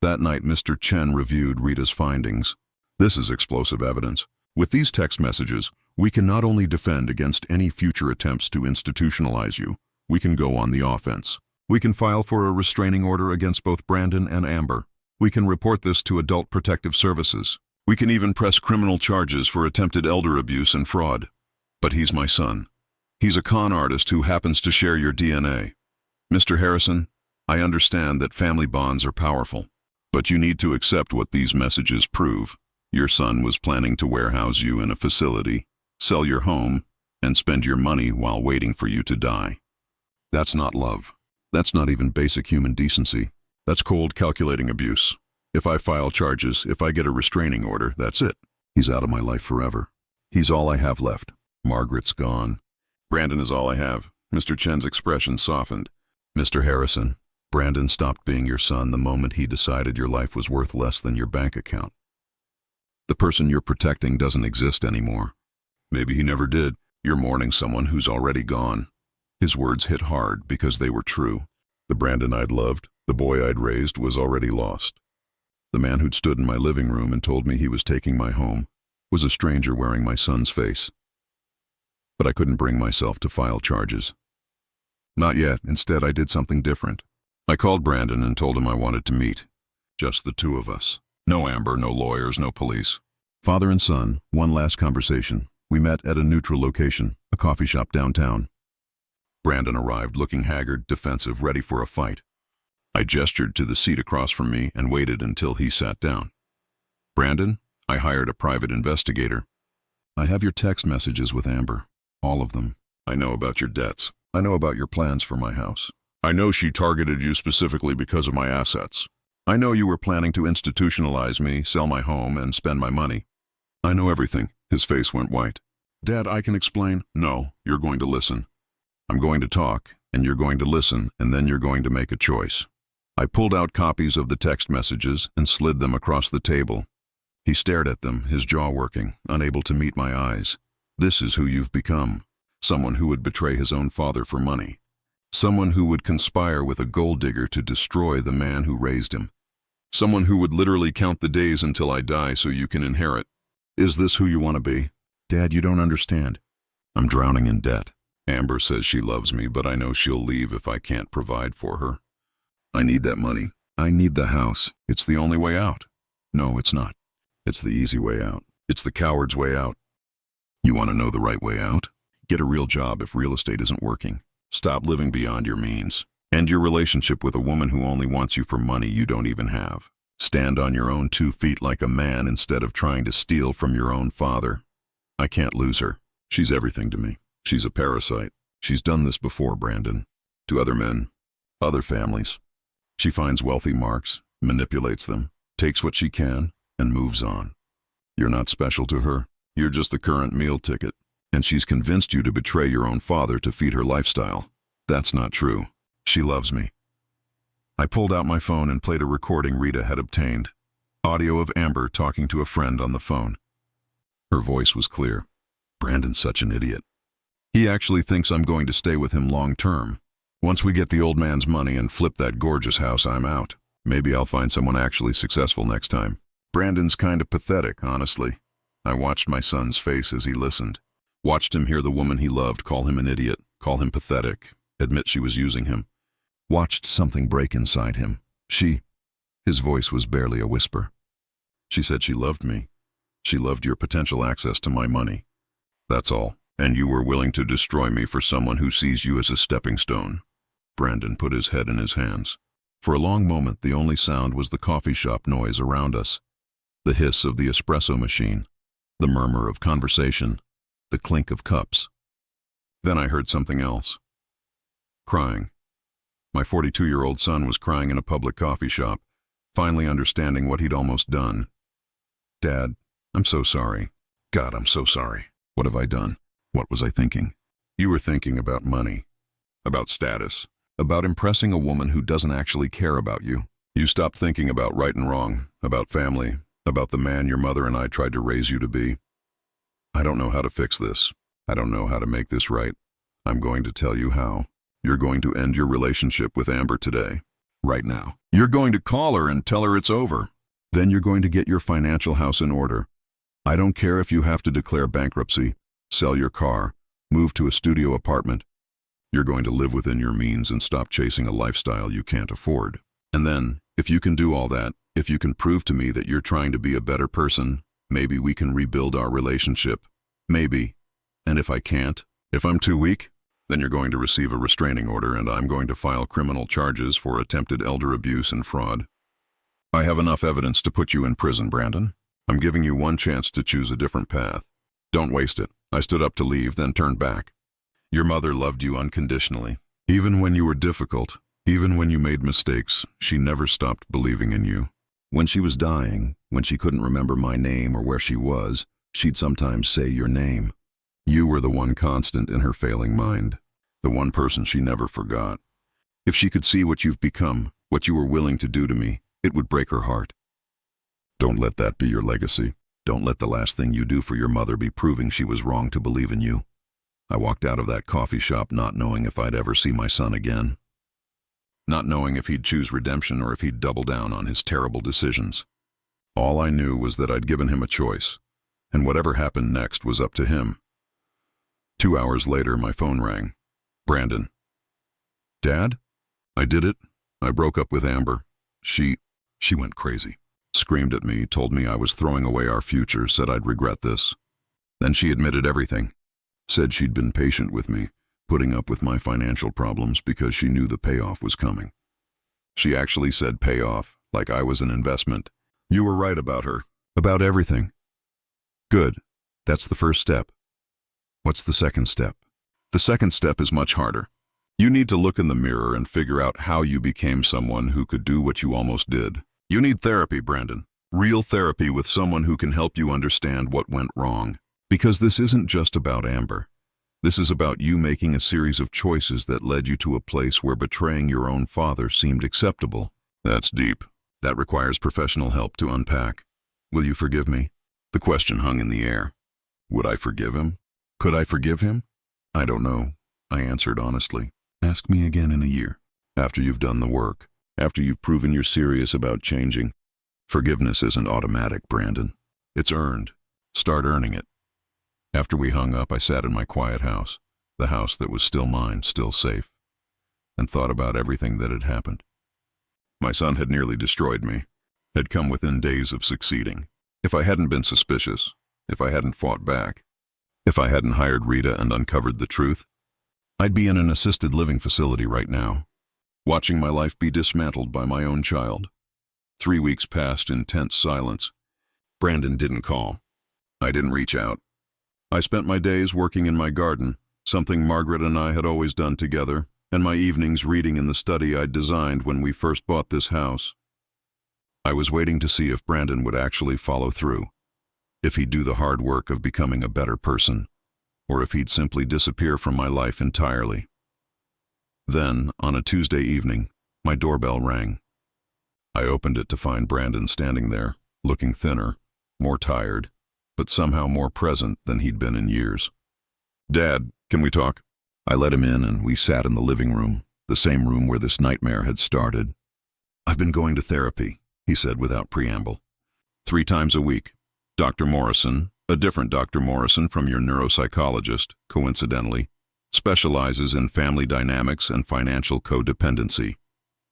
That night, Mr. Chen reviewed Rita's findings. This is explosive evidence. With these text messages, we can not only defend against any future attempts to institutionalize you, we can go on the offense. We can file for a restraining order against both Brandon and Amber. We can report this to Adult Protective Services. We can even press criminal charges for attempted elder abuse and fraud. But he's my son. He's a con artist who happens to share your DNA. Mr. Harrison, I understand that family bonds are powerful, but you need to accept what these messages prove. Your son was planning to warehouse you in a facility, sell your home, and spend your money while waiting for you to die. That's not love. That's not even basic human decency. That's cold, calculating abuse. If I file charges, if I get a restraining order, that's it. He's out of my life forever. He's all I have left. Margaret's gone. Brandon is all I have. Mr. Chen's expression softened. Mr. Harrison, Brandon stopped being your son the moment he decided your life was worth less than your bank account. The person you're protecting doesn't exist anymore. Maybe he never did. You're mourning someone who's already gone. His words hit hard because they were true. The Brandon I'd loved, the boy I'd raised, was already lost. The man who'd stood in my living room and told me he was taking my home was a stranger wearing my son's face. But I couldn't bring myself to file charges. Not yet. Instead, I did something different. I called Brandon and told him I wanted to meet. Just the 2 of us. No Amber, no lawyers, no police. Father and son, one last conversation. We met at a neutral location, a coffee shop downtown. Brandon arrived looking haggard, defensive, ready for a fight. I gestured to the seat across from me and waited until he sat down. Brandon, I hired a private investigator. I have your text messages with Amber. All of them. I know about your debts. I know about your plans for my house. I know she targeted you specifically because of my assets. I know you were planning to institutionalize me, sell my home, and spend my money. I know everything. His face went white. Dad, I can explain. No, you're going to listen. I'm going to talk, and you're going to listen, and then you're going to make a choice. I pulled out copies of the text messages and slid them across the table. He stared at them, his jaw working, unable to meet my eyes. This is who you've become. Someone who would betray his own father for money. Someone who would conspire with a gold digger to destroy the man who raised him. Someone who would literally count the days until I die so you can inherit. Is this who you want to be? Dad, you don't understand. I'm drowning in debt. Amber says she loves me, but I know she'll leave if I can't provide for her. I need that money. I need the house. It's the only way out. No, it's not. It's the easy way out. It's the coward's way out. You want to know the right way out? Get a real job if real estate isn't working. Stop living beyond your means. End your relationship with a woman who only wants you for money you don't even have. Stand on your own 2 feet like a man instead of trying to steal from your own father. I can't lose her. She's everything to me. She's a parasite. She's done this before, Brandon. To other men, other families. She finds wealthy marks, manipulates them, takes what she can, and moves on. You're not special to her. You're just the current meal ticket. And she's convinced you to betray your own father to feed her lifestyle. That's not true. She loves me. I pulled out my phone and played a recording Rita had obtained. Audio of Amber talking to a friend on the phone. Her voice was clear. Brandon's such an idiot. He actually thinks I'm going to stay with him long term. Once we get the old man's money and flip that gorgeous house, I'm out. Maybe I'll find someone actually successful next time. Brandon's kind of pathetic, honestly. I watched my son's face as he listened. Watched him hear the woman he loved call him an idiot, call him pathetic, admit she was using him. Watched something break inside him. His voice was barely a whisper. She said she loved me. She loved your potential access to my money. That's all. And you were willing to destroy me for someone who sees you as a stepping stone. Brandon put his head in his hands. For a long moment, the only sound was the coffee shop noise around us. The hiss of the espresso machine, the murmur of conversation, the clink of cups. Then I heard something else. Crying. My 42-year-old son was crying in a public coffee shop, finally understanding what he'd almost done. Dad, I'm so sorry. God, I'm so sorry. What have I done? What was I thinking? You were thinking about money, about status, about impressing a woman who doesn't actually care about you. You stopped thinking about right and wrong, about family, about the man your mother and I tried to raise you to be. I don't know how to fix this. I don't know how to make this right. I'm going to tell you how. You're going to end your relationship with Amber today, right now. You're going to call her and tell her it's over. Then you're going to get your financial house in order. I don't care if you have to declare bankruptcy, sell your car, move to a studio apartment. You're going to live within your means and stop chasing a lifestyle you can't afford. And then, if you can do all that, if you can prove to me that you're trying to be a better person, maybe we can rebuild our relationship. Maybe. And if I can't, if I'm too weak, then you're going to receive a restraining order and I'm going to file criminal charges for attempted elder abuse and fraud. I have enough evidence to put you in prison, Brandon. I'm giving you one chance to choose a different path. Don't waste it. I stood up to leave, then turned back. Your mother loved you unconditionally. Even when you were difficult, even when you made mistakes, she never stopped believing in you. When she was dying, when she couldn't remember my name or where she was, she'd sometimes say your name. You were the one constant in her failing mind, the one person she never forgot. If she could see what you've become, what you were willing to do to me, it would break her heart. Don't let that be your legacy. Don't let the last thing you do for your mother be proving she was wrong to believe in you. I walked out of that coffee shop not knowing if I'd ever see my son again. Not knowing if he'd choose redemption or if he'd double down on his terrible decisions. All I knew was that I'd given him a choice, and whatever happened next was up to him. 2 hours later, my phone rang. Brandon. Dad? I did it. I broke up with Amber. She went crazy. Screamed at me, told me I was throwing away our future, said I'd regret this. Then she admitted everything. Said she'd been patient with me, putting up with my financial problems because she knew the payoff was coming. She actually said payoff, like I was an investment. You were right about her. About everything. Good. That's the first step. What's the second step? The second step is much harder. You need to look in the mirror and figure out how you became someone who could do what you almost did. You need therapy, Brandon. Real therapy with someone who can help you understand what went wrong. Because this isn't just about Amber. This is about you making a series of choices that led you to a place where betraying your own father seemed acceptable. That's deep. That requires professional help to unpack. Will you forgive me? The question hung in the air. Would I forgive him? Could I forgive him? I don't know, I answered honestly. Ask me again in a year. After you've done the work. After you've proven you're serious about changing. Forgiveness isn't automatic, Brandon. It's earned. Start earning it. After we hung up, I sat in my quiet house, the house that was still mine, still safe, and thought about everything that had happened. My son had nearly destroyed me, had come within days of succeeding. If I hadn't been suspicious, if I hadn't fought back, if I hadn't hired Rita and uncovered the truth, I'd be in an assisted living facility right now, watching my life be dismantled by my own child. 3 weeks passed in tense silence. Brandon didn't call. I didn't reach out. I spent my days working in my garden, something Margaret and I had always done together, and my evenings reading in the study I'd designed when we first bought this house. I was waiting to see if Brandon would actually follow through, if he'd do the hard work of becoming a better person, or if he'd simply disappear from my life entirely. Then, on a Tuesday evening, my doorbell rang. I opened it to find Brandon standing there, looking thinner, more tired, but somehow more present than he'd been in years. "Dad, can we talk?" I let him in and we sat in the living room, the same room where this nightmare had started. "I've been going to therapy," he said without preamble. 3 times a week. Dr. Morrison, a different Dr. Morrison from your neuropsychologist, coincidentally, specializes in family dynamics and financial codependency.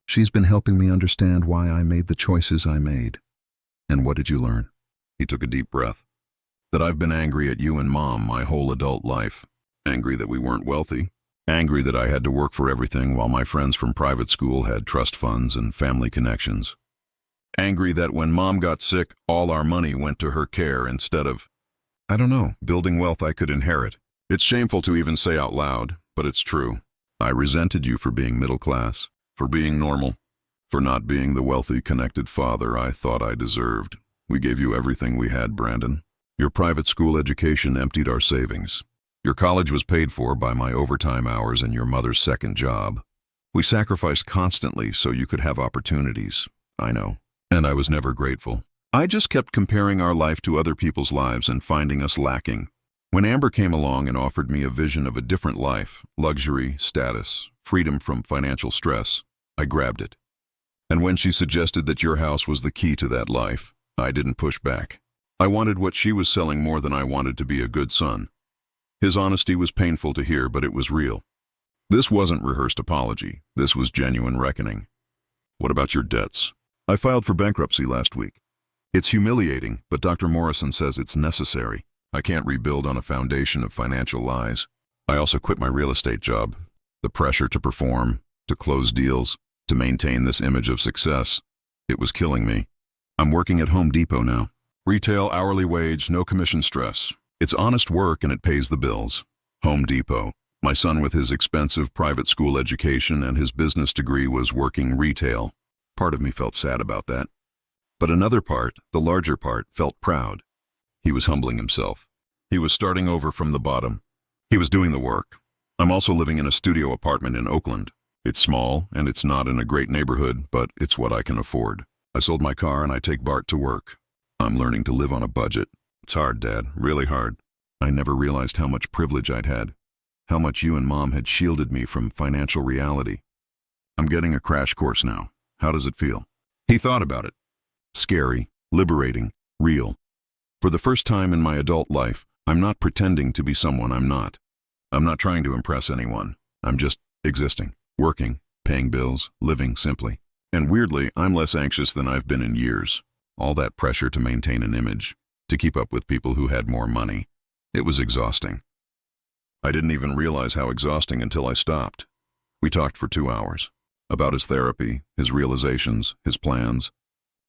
She's been helping me understand why I made the choices I made. "And what did you learn?" He took a deep breath. "That I've been angry at you and Mom my whole adult life. Angry that we weren't wealthy. Angry that I had to work for everything while my friends from private school had trust funds and family connections. Angry that when Mom got sick, all our money went to her care instead of, I don't know, building wealth I could inherit. It's shameful to even say out loud, but it's true. I resented you for being middle class, for being normal, for not being the wealthy, connected father I thought I deserved. We gave you everything we had, Brandon. Your private school education emptied our savings. Your college was paid for by my overtime hours and your mother's second job. We sacrificed constantly so you could have opportunities. I know. And I was never grateful. I just kept comparing our life to other people's lives and finding us lacking. When Amber came along and offered me a vision of a different life, luxury, status, freedom from financial stress, I grabbed it. And when she suggested that your house was the key to that life, I didn't push back. I wanted what she was selling more than I wanted to be a good son. His honesty was painful to hear, but it was real. This wasn't rehearsed apology. This was genuine reckoning. What about your debts? I filed for bankruptcy last week. It's humiliating, but Dr. Morrison says it's necessary. I can't rebuild on a foundation of financial lies. I also quit my real estate job. The pressure to perform, to close deals, to maintain this image of success, it was killing me. I'm working at Home Depot now. Retail, hourly wage, no commission stress. It's honest work and it pays the bills. Home Depot. My son with his expensive private school education and his business degree was working retail. Part of me felt sad about that. But another part, the larger part, felt proud. He was humbling himself. He was starting over from the bottom. He was doing the work. I'm also living in a studio apartment in Oakland. It's small and it's not in a great neighborhood, but it's what I can afford. I sold my car and I take Bart to work. I'm learning to live on a budget. It's hard, Dad, really hard. I never realized how much privilege I'd had, how much you and Mom had shielded me from financial reality. I'm getting a crash course now. How does it feel? He thought about it. Scary, liberating, real. For the first time in my adult life, I'm not pretending to be someone I'm not. I'm not trying to impress anyone. I'm just existing, working, paying bills, living simply. And weirdly, I'm less anxious than I've been in years. All that pressure to maintain an image, to keep up with people who had more money. It was exhausting. I didn't even realize how exhausting until I stopped. We talked for 2 hours. About his therapy, his realizations, his plans.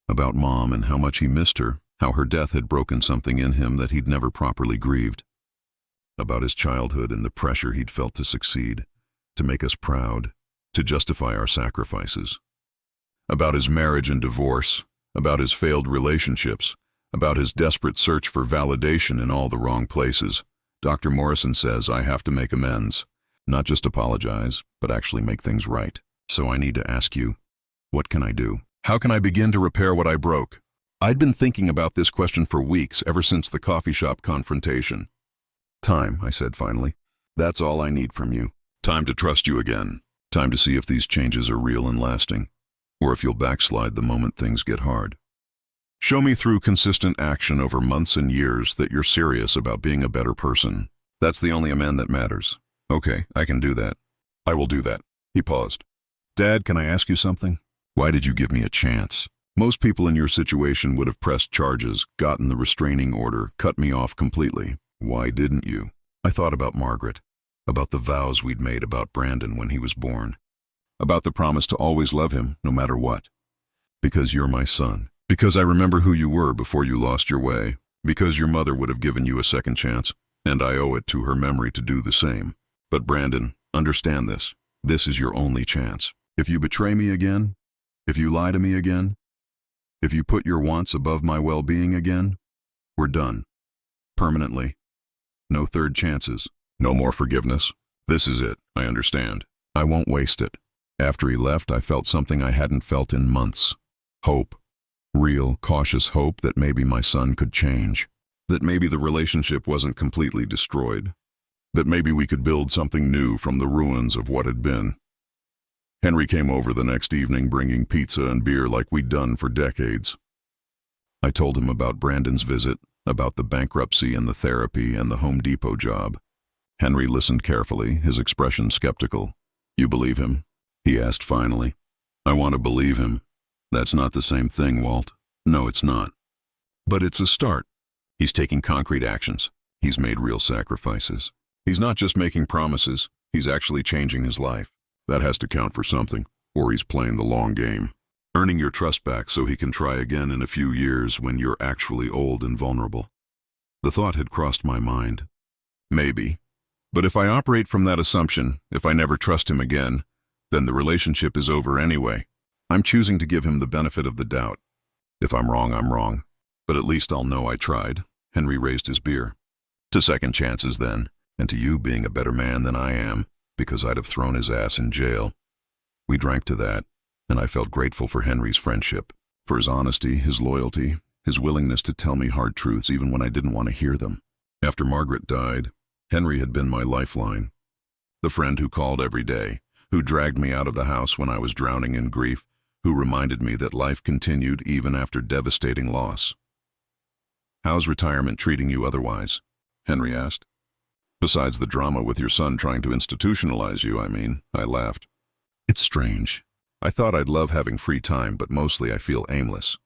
About Mom and how much he missed her, how her death had broken something in him that he'd never properly grieved. About his childhood and the pressure he'd felt to succeed, to make us proud, to justify our sacrifices. About his marriage and divorce, about his failed relationships, about his desperate search for validation in all the wrong places. Dr. Morrison says I have to make amends, not just apologize, but actually make things right. So I need to ask you, what can I do? How can I begin to repair what I broke? I'd been thinking about this question for weeks, ever since the coffee shop confrontation. Time, I said finally. That's all I need from you. Time to trust you again. Time to see if these changes are real and lasting, or if you'll backslide the moment things get hard. Show me through consistent action over months and years that you're serious about being a better person. That's the only amend that matters. Okay, I can do that. I will do that. He paused. Dad, can I ask you something? Why did you give me a chance? Most people in your situation would have pressed charges, gotten the restraining order, cut me off completely. Why didn't you? I thought about Margaret, about the vows we'd made about Brandon when he was born, about the promise to always love him no matter what. Because you're my son. Because I remember who you were before you lost your way. Because your mother would have given you a second chance, and I owe it to her memory to do the same. But Brandon, understand this. This is your only chance. If you betray me again, if you lie to me again, if you put your wants above my well-being again, we're done. Permanently. No third chances. No more forgiveness. This is it, I understand. I won't waste it. After he left, I felt something I hadn't felt in months. Hope. Real, cautious hope that maybe my son could change. That maybe the relationship wasn't completely destroyed. That maybe we could build something new from the ruins of what had been. Henry came over the next evening bringing pizza and beer like we'd done for decades. I told him about Brandon's visit, about the bankruptcy and the therapy and the Home Depot job. Henry listened carefully, his expression skeptical. "You believe him?" he asked finally. "I want to believe him. That's not the same thing, Walt. No, it's not. But it's a start. He's taking concrete actions. He's made real sacrifices. He's not just making promises, he's actually changing his life. That has to count for something, or he's playing the long game. Earning your trust back so he can try again in a few years when you're actually old and vulnerable." The thought had crossed my mind. Maybe. But if I operate from that assumption, if I never trust him again, then the relationship is over anyway. I'm choosing to give him the benefit of the doubt. If I'm wrong, I'm wrong. But at least I'll know I tried. Henry raised his beer. To second chances then, and to you being a better man than I am, because I'd have thrown his ass in jail. We drank to that, and I felt grateful for Henry's friendship, for his honesty, his loyalty, his willingness to tell me hard truths even when I didn't want to hear them. After Margaret died, Henry had been my lifeline. The friend who called every day, who dragged me out of the house when I was drowning in grief, who reminded me that life continued even after devastating loss. "How's retirement treating you otherwise?" Henry asked. "Besides the drama with your son trying to institutionalize you, I mean," I laughed. "It's strange. I thought I'd love having free time, but mostly I feel aimless.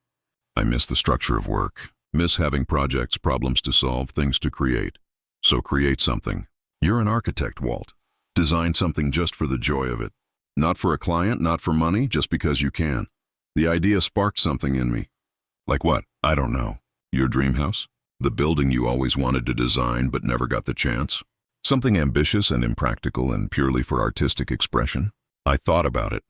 I miss the structure of work, miss having projects, problems to solve, things to create. So create something. You're an architect, Walt. Design something just for the joy of it. Not for a client, not for money, just because you can." The idea sparked something in me. "Like what?" "I don't know. Your dream house? The building you always wanted to design but never got the chance? Something ambitious and impractical and purely for artistic expression?" I thought about it.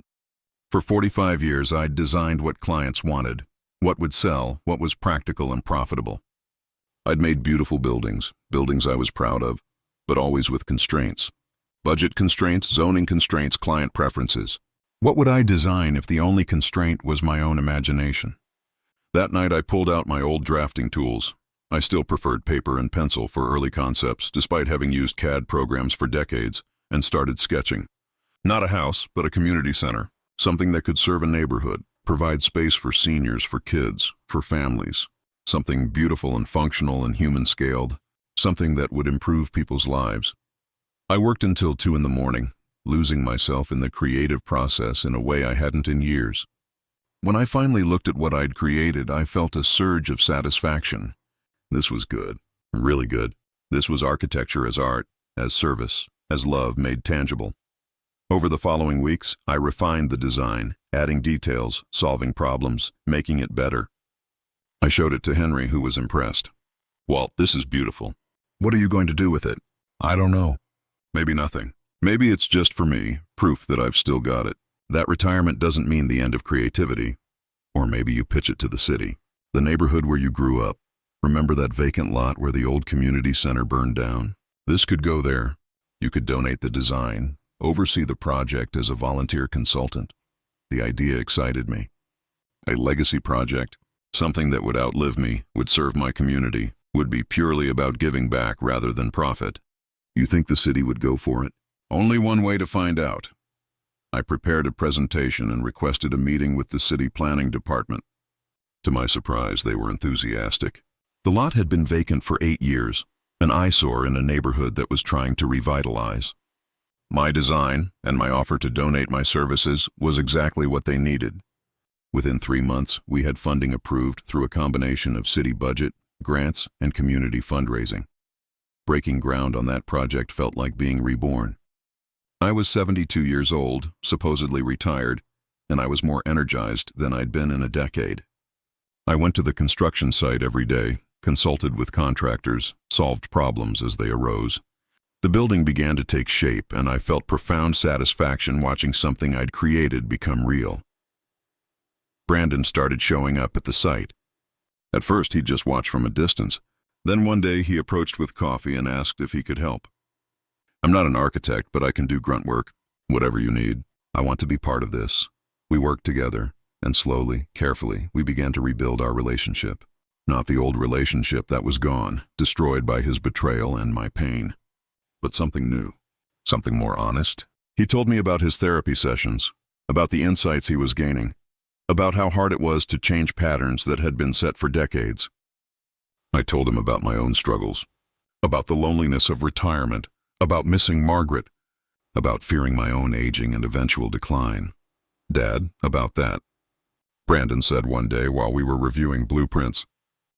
For 45 years, I'd designed what clients wanted, what would sell, what was practical and profitable. I'd made beautiful buildings, buildings I was proud of, but always with constraints. Budget constraints, zoning constraints, client preferences. What would I design if the only constraint was my own imagination? That night I pulled out my old drafting tools. I still preferred paper and pencil for early concepts, despite having used CAD programs for decades, and started sketching. Not a house, but a community center. Something that could serve a neighborhood, provide space for seniors, for kids, for families. Something beautiful and functional and human-scaled. Something that would improve people's lives. I worked until 2 in the morning, losing myself in the creative process in a way I hadn't in years. When I finally looked at what I'd created, I felt a surge of satisfaction. This was good, really good. This was architecture as art, as service, as love made tangible. Over the following weeks, I refined the design, adding details, solving problems, making it better. I showed it to Henry, who was impressed. "Walt, this is beautiful. What are you going to do with it?" "I don't know. Maybe nothing. Maybe it's just for me, proof that I've still got it. That retirement doesn't mean the end of creativity. Or maybe you pitch it to the city, the neighborhood where you grew up. Remember that vacant lot where the old community center burned down? This could go there. You could donate the design, oversee the project as a volunteer consultant." The idea excited me. A legacy project, something that would outlive me, would serve my community, would be purely about giving back rather than profit. "You think the city would go for it?" "Only one way to find out." I prepared a presentation and requested a meeting with the city planning department. To my surprise, they were enthusiastic. The lot had been vacant for 8 years, an eyesore in a neighborhood that was trying to revitalize. My design, and my offer to donate my services, was exactly what they needed. Within 3 months, we had funding approved through a combination of city budget, grants, and community fundraising. Breaking ground on that project felt like being reborn. I was 72 years old, supposedly retired, and I was more energized than I'd been in a decade. I went to the construction site every day, consulted with contractors, solved problems as they arose. The building began to take shape, and I felt profound satisfaction watching something I'd created become real. Brandon started showing up at the site. At first, he'd just watch from a distance. Then one day he approached with coffee and asked if he could help. "I'm not an architect, but I can do grunt work. Whatever you need. I want to be part of this. We worked together, and slowly, carefully, we began to rebuild our relationship. Not the old relationship that was gone, destroyed by his betrayal and my pain, but something new, something more honest. He told me about his therapy sessions, about the insights he was gaining, about how hard it was to change patterns that had been set for decades. I told him about my own struggles, about the loneliness of retirement, about missing Margaret, about fearing my own aging and eventual decline. Dad, about that. Brandon said one day while we were reviewing blueprints,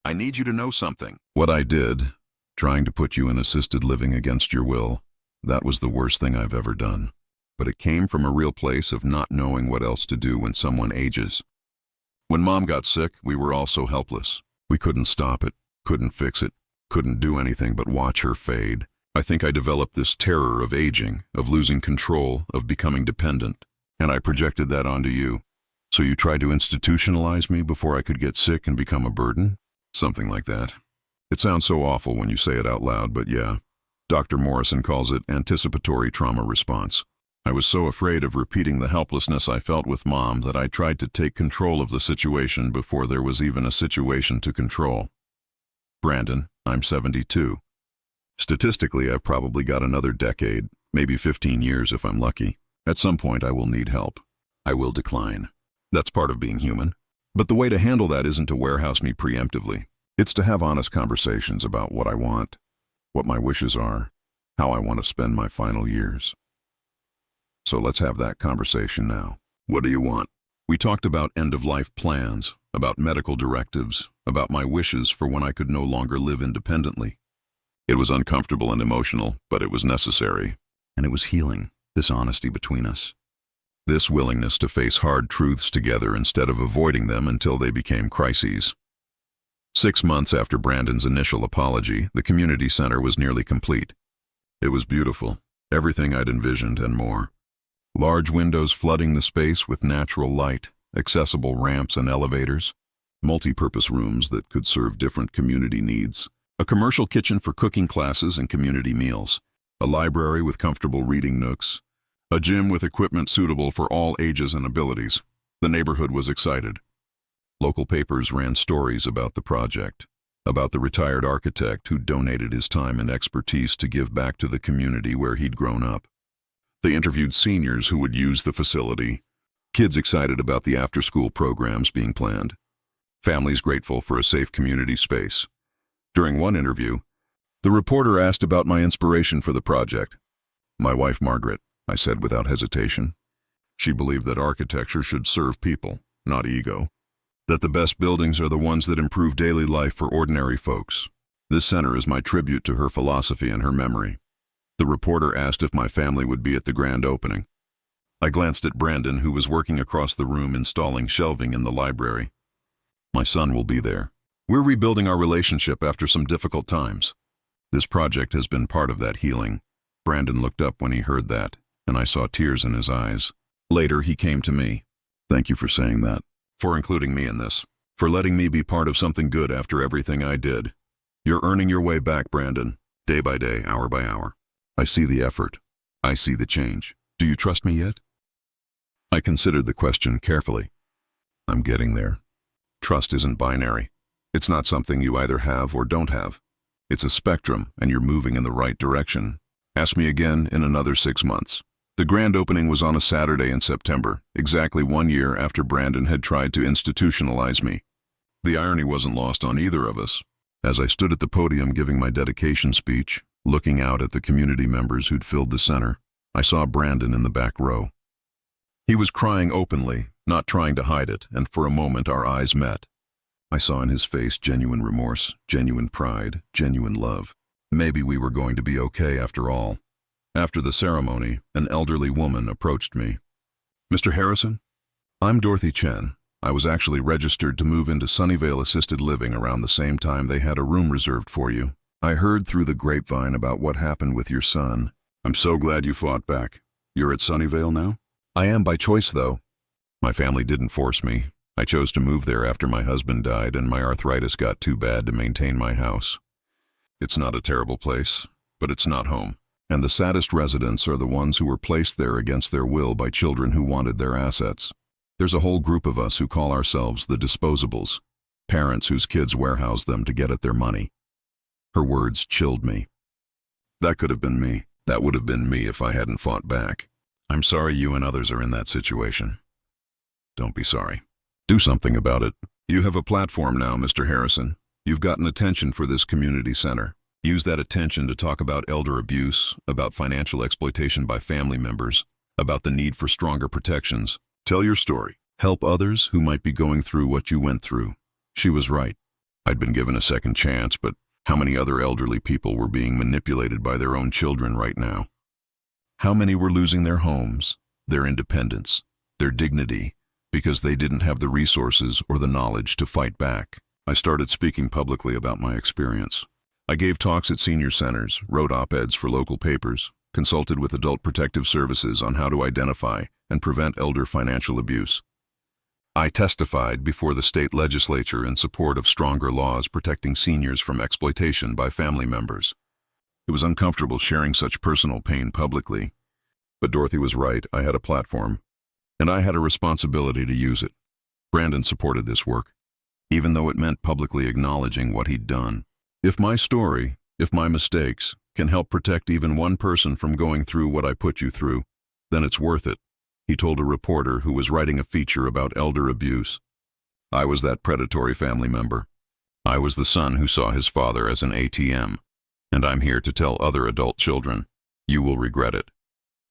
"I need you to know something. What I did, trying to put you in assisted living against your will, that was the worst thing I've ever done. But it came from a real place of not knowing what else to do when someone ages. When Mom got sick, we were all so helpless. We couldn't stop it, couldn't fix it, couldn't do anything but watch her fade. I think I developed this terror of aging, of losing control, of becoming dependent, and I projected that onto you. So you tried to institutionalize me before I could get sick and become a burden?" Something like that. It sounds so awful when you say it out loud, but yeah. Dr. Morrison calls it anticipatory trauma response. I was so afraid of repeating the helplessness I felt with Mom that I tried to take control of the situation before there was even a situation to control. Brandon, I'm 72. Statistically, I've probably got another decade, maybe 15 years if I'm lucky. At some point, I will need help. I will decline. That's part of being human. But the way to handle that isn't to warehouse me preemptively. It's to have honest conversations about what I want, what my wishes are, how I want to spend my final years. So let's have that conversation now. What do you want? We talked about end-of-life plans, about medical directives, about my wishes for when I could no longer live independently. It was uncomfortable and emotional, but it was necessary. And it was healing, this honesty between us. This willingness to face hard truths together instead of avoiding them until they became crises. 6 months after Brandon's initial apology, the community center was nearly complete. It was beautiful, everything I'd envisioned and more. Large windows flooding the space with natural light, accessible ramps and elevators, multi-purpose rooms that could serve different community needs, a commercial kitchen for cooking classes and community meals, a library with comfortable reading nooks, a gym with equipment suitable for all ages and abilities. The neighborhood was excited. Local papers ran stories about the project, about the retired architect who donated his time and expertise to give back to the community where he'd grown up. They interviewed seniors who would use the facility, kids excited about the after-school programs being planned, families grateful for a safe community space. During one interview, the reporter asked about my inspiration for the project. "My wife, Margaret," I said without hesitation. She believed that architecture should serve people, not ego. That the best buildings are the ones that improve daily life for ordinary folks. This center is my tribute to her philosophy and her memory. The reporter asked if my family would be at the grand opening. I glanced at Brandon, who was working across the room installing shelving in the library. "My son will be there. We're rebuilding our relationship after some difficult times. This project has been part of that healing." Brandon looked up when he heard that, and I saw tears in his eyes. Later, he came to me. "Thank you for saying that, for including me in this, for letting me be part of something good after everything I did. You're earning your way back, Brandon, day by day, hour by hour. I see the effort. I see the change. Do you trust me yet?" I considered the question carefully. I'm getting there. Trust isn't binary. It's not something you either have or don't have. It's a spectrum, and you're moving in the right direction. Ask me again in another 6 months. The grand opening was on a Saturday in September, exactly 1 year after Brandon had tried to institutionalize me. The irony wasn't lost on either of us. As I stood at the podium giving my dedication speech, looking out at the community members who'd filled the center, I saw Brandon in the back row. He was crying openly, not trying to hide it, and for a moment our eyes met. I saw in his face genuine remorse, genuine pride, genuine love. Maybe we were going to be okay after all. After the ceremony, an elderly woman approached me. "Mr. Harrison? I'm Dorothy Chen. I was actually registered to move into Sunnyvale Assisted Living around the same time they had a room reserved for you. I heard through the grapevine about what happened with your son. I'm so glad you fought back. You're at Sunnyvale now?" "I am by choice, though. My family didn't force me. I chose to move there after my husband died and my arthritis got too bad to maintain my house. It's not a terrible place, but it's not home. And the saddest residents are the ones who were placed there against their will by children who wanted their assets. There's a whole group of us who call ourselves the disposables, parents whose kids warehouse them to get at their money. Her words chilled me. That could have been me. That would have been me if I hadn't fought back. I'm sorry you and others are in that situation. Don't be sorry. Do something about it. You have a platform now, Mr. Harrison. You've gotten attention for this community center. Use that attention to talk about elder abuse, about financial exploitation by family members, about the need for stronger protections. Tell your story. Help others who might be going through what you went through. She was right. I'd been given a second chance, but how many other elderly people were being manipulated by their own children right now? How many were losing their homes, their independence, their dignity, because they didn't have the resources or the knowledge to fight back? I started speaking publicly about my experience. I gave talks at senior centers, wrote op-eds for local papers, consulted with Adult Protective Services on how to identify and prevent elder financial abuse. I testified before the state legislature in support of stronger laws protecting seniors from exploitation by family members. It was uncomfortable sharing such personal pain publicly, but Dorothy was right. I had a platform, and I had a responsibility to use it. Brandon supported this work, even though it meant publicly acknowledging what he'd done. If my story, if my mistakes, can help protect even one person from going through what I put you through, then it's worth it, he told a reporter who was writing a feature about elder abuse. I was that predatory family member. I was the son who saw his father as an ATM, and I'm here to tell other adult children, you will regret it.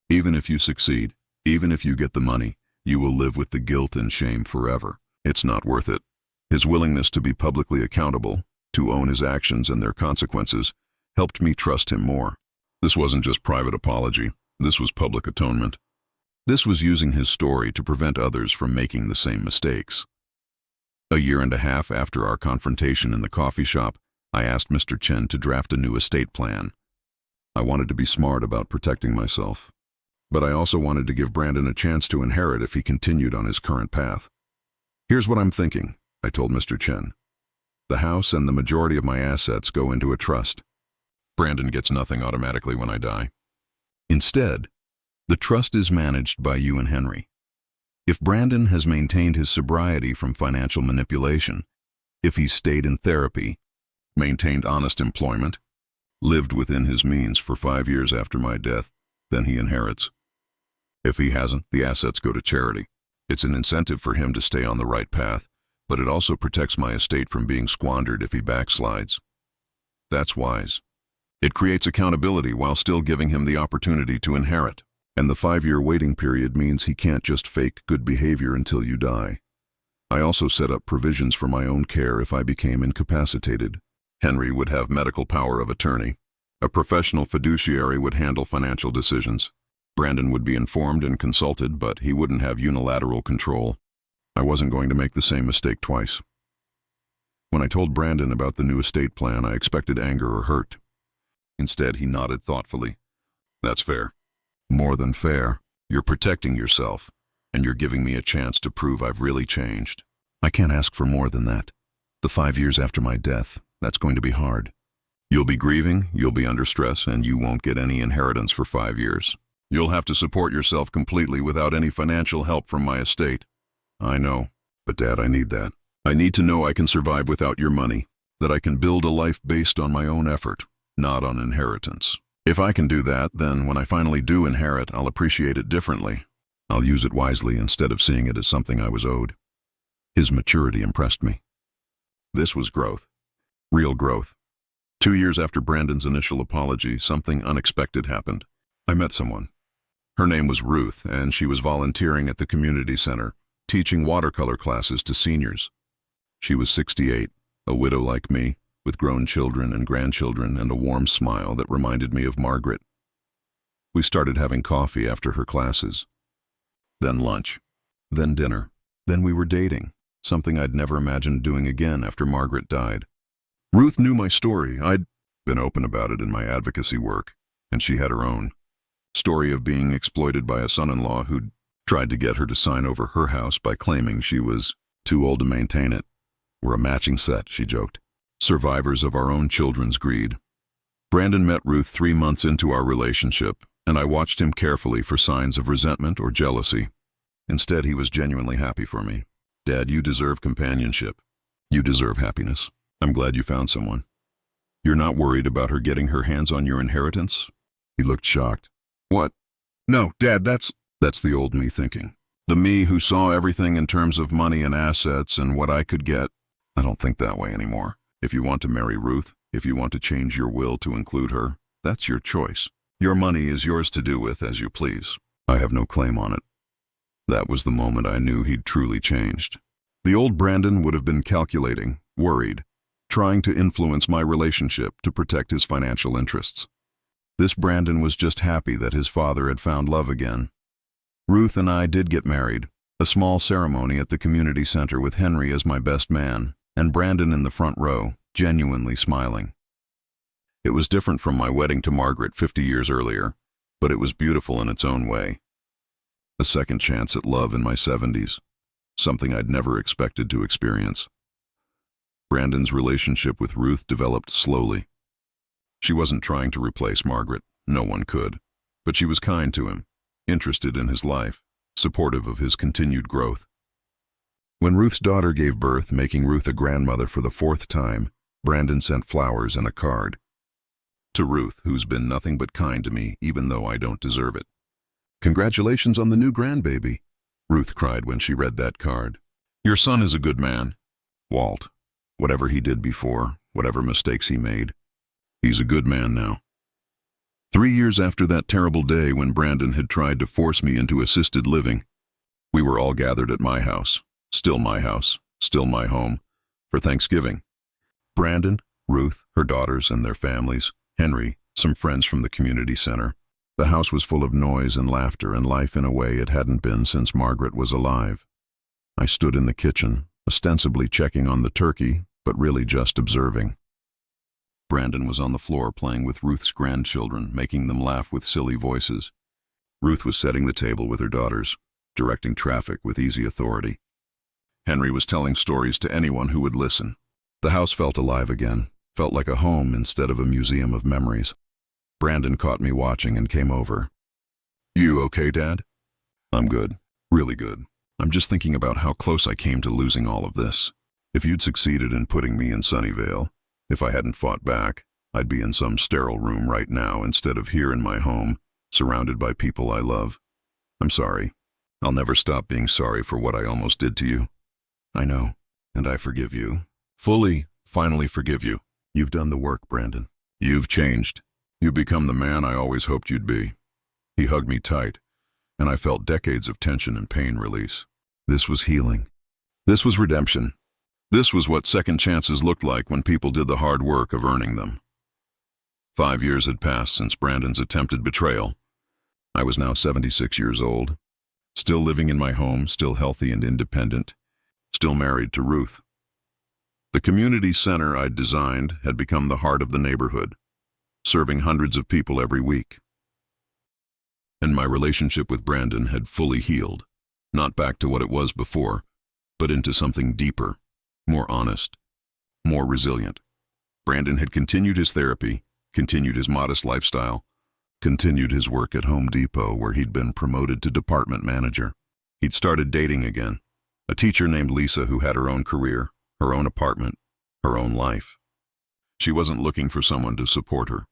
Even if you succeed, even if you get the money, you will live with the guilt and shame forever. It's not worth it. His willingness to be publicly accountable, to own his actions and their consequences, helped me trust him more. This wasn't just private apology. This was public atonement. This was using his story to prevent others from making the same mistakes. A year and a half after our confrontation in the coffee shop, I asked Mr. Chen to draft a new estate plan. I wanted to be smart about protecting myself, but I also wanted to give Brandon a chance to inherit if he continued on his current path. Here's what I'm thinking, I told Mr. Chen. The house and the majority of my assets go into a trust. Brandon gets nothing automatically when I die. Instead, the trust is managed by you and Henry. If Brandon has maintained his sobriety from financial manipulation, if he's stayed in therapy, maintained honest employment, lived within his means for 5 years after my death, then he inherits. If he hasn't, the assets go to charity. It's an incentive for him to stay on the right path, but it also protects my estate from being squandered if he backslides. That's wise. It creates accountability while still giving him the opportunity to inherit. And the 5-year waiting period means he can't just fake good behavior until you die. I also set up provisions for my own care if I became incapacitated. Henry would have medical power of attorney. A professional fiduciary would handle financial decisions. Brandon would be informed and consulted, but he wouldn't have unilateral control. I wasn't going to make the same mistake twice. When I told Brandon about the new estate plan, I expected anger or hurt. Instead, he nodded thoughtfully. That's fair. More than fair. You're protecting yourself, and you're giving me a chance to prove I've really changed. I can't ask for more than that. The 5 years after my death, that's going to be hard. You'll be grieving, you'll be under stress, and you won't get any inheritance for 5 years. You'll have to support yourself completely without any financial help from my estate. I know, but Dad, I need that. I need to know I can survive without your money, that I can build a life based on my own effort, not on inheritance. If I can do that, then when I finally do inherit, I'll appreciate it differently. I'll use it wisely instead of seeing it as something I was owed. His maturity impressed me. This was growth. Real growth. 2 years after Brandon's initial apology, something unexpected happened. I met someone. Her name was Ruth, and she was volunteering at the community center, teaching watercolor classes to seniors. She was 68, a widow like me, with grown children and grandchildren and a warm smile that reminded me of Margaret. We started having coffee after her classes. Then lunch. Then dinner. Then we were dating, something I'd never imagined doing again after Margaret died. Ruth knew my story. I'd been open about it in my advocacy work, and she had her own. Story of being exploited by a son-in-law who'd tried to get her to sign over her house by claiming she was too old to maintain it. We're a matching set, she joked. Survivors of our own children's greed. Brandon met Ruth 3 months into our relationship, and I watched him carefully for signs of resentment or jealousy. Instead, he was genuinely happy for me. Dad, you deserve companionship. You deserve happiness. I'm glad you found someone. You're not worried about her getting her hands on your inheritance? He looked shocked. What? No, Dad, that's the old me thinking. The me who saw everything in terms of money and assets and what I could get. I don't think that way anymore. If you want to marry Ruth, if you want to change your will to include her, that's your choice. Your money is yours to do with as you please. I have no claim on it. That was the moment I knew he'd truly changed. The old Brandon would have been calculating, worried, trying to influence my relationship to protect his financial interests. This Brandon was just happy that his father had found love again. Ruth and I did get married, a small ceremony at the community center with Henry as my best man, and Brandon in the front row, genuinely smiling. It was different from my wedding to Margaret 50 years earlier, but it was beautiful in its own way. A second chance at love in my 70s, something I'd never expected to experience. Brandon's relationship with Ruth developed slowly. She wasn't trying to replace Margaret, no one could, but she was kind to him, interested in his life, supportive of his continued growth. When Ruth's daughter gave birth, making Ruth a grandmother for the 4th time, Brandon sent flowers and a card. To Ruth, who's been nothing but kind to me, even though I don't deserve it. Congratulations on the new grandbaby, Ruth cried when she read that card. Your son is a good man. Walt, whatever he did before, whatever mistakes he made, he's a good man now. 3 years after that terrible day when Brandon had tried to force me into assisted living, we were all gathered at my house, still my home, for Thanksgiving. Brandon, Ruth, her daughters and their families, Henry, some friends from the community center. The house was full of noise and laughter and life in a way it hadn't been since Margaret was alive. I stood in the kitchen, ostensibly checking on the turkey, but really just observing. Brandon was on the floor playing with Ruth's grandchildren, making them laugh with silly voices. Ruth was setting the table with her daughters, directing traffic with easy authority. Henry was telling stories to anyone who would listen. The house felt alive again, felt like a home instead of a museum of memories. Brandon caught me watching and came over. You okay, Dad? I'm good, really good. I'm just thinking about how close I came to losing all of this. If you'd succeeded in putting me in Sunnyvale, if I hadn't fought back, I'd be in some sterile room right now instead of here in my home, surrounded by people I love. I'm sorry. I'll never stop being sorry for what I almost did to you. I know, and I forgive you. Finally forgive you. You've done the work, Brandon. You've changed. You've become the man I always hoped you'd be. He hugged me tight, and I felt decades of tension and pain release. This was healing. This was redemption. This was what second chances looked like when people did the hard work of earning them. 5 years had passed since Brandon's attempted betrayal. I was now 76 years old, still living in my home, still healthy and independent, still married to Ruth. The community center I'd designed had become the heart of the neighborhood, serving hundreds of people every week. And my relationship with Brandon had fully healed, not back to what it was before, but into something deeper, more honest, more resilient. Brandon had continued his therapy, continued his modest lifestyle, continued his work at Home Depot where he'd been promoted to department manager. He'd started dating again, a teacher named Lisa who had her own career, her own apartment, her own life. She wasn't looking for someone to support her.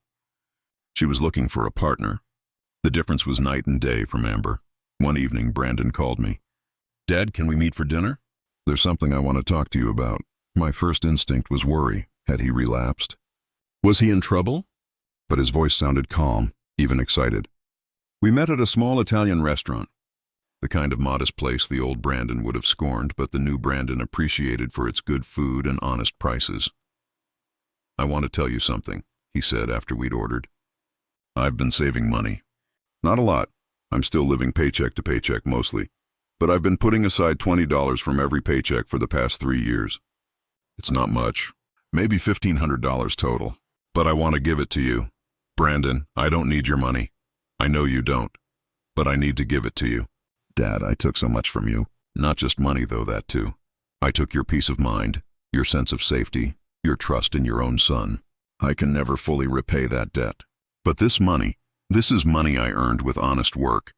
She was looking for a partner. The difference was night and day from Amber. One evening, Brandon called me. Dad, can we meet for dinner? There's something I want to talk to you about. My first instinct was worry. Had he relapsed? Was he in trouble? But his voice sounded calm, even excited. We met at a small Italian restaurant. The kind of modest place the old Brandon would have scorned, but the new Brandon appreciated for its good food and honest prices. I want to tell you something, he said after we'd ordered. I've been saving money. Not a lot. I'm still living paycheck to paycheck mostly. But I've been putting aside $20 from every paycheck for the past 3 years. It's not much. Maybe $1,500 total. But I want to give it to you. Brandon, I don't need your money. I know you don't. But I need to give it to you. Dad, I took so much from you. Not just money, though, that too. I took your peace of mind, your sense of safety, your trust in your own son. I can never fully repay that debt. But this is money I earned with honest work.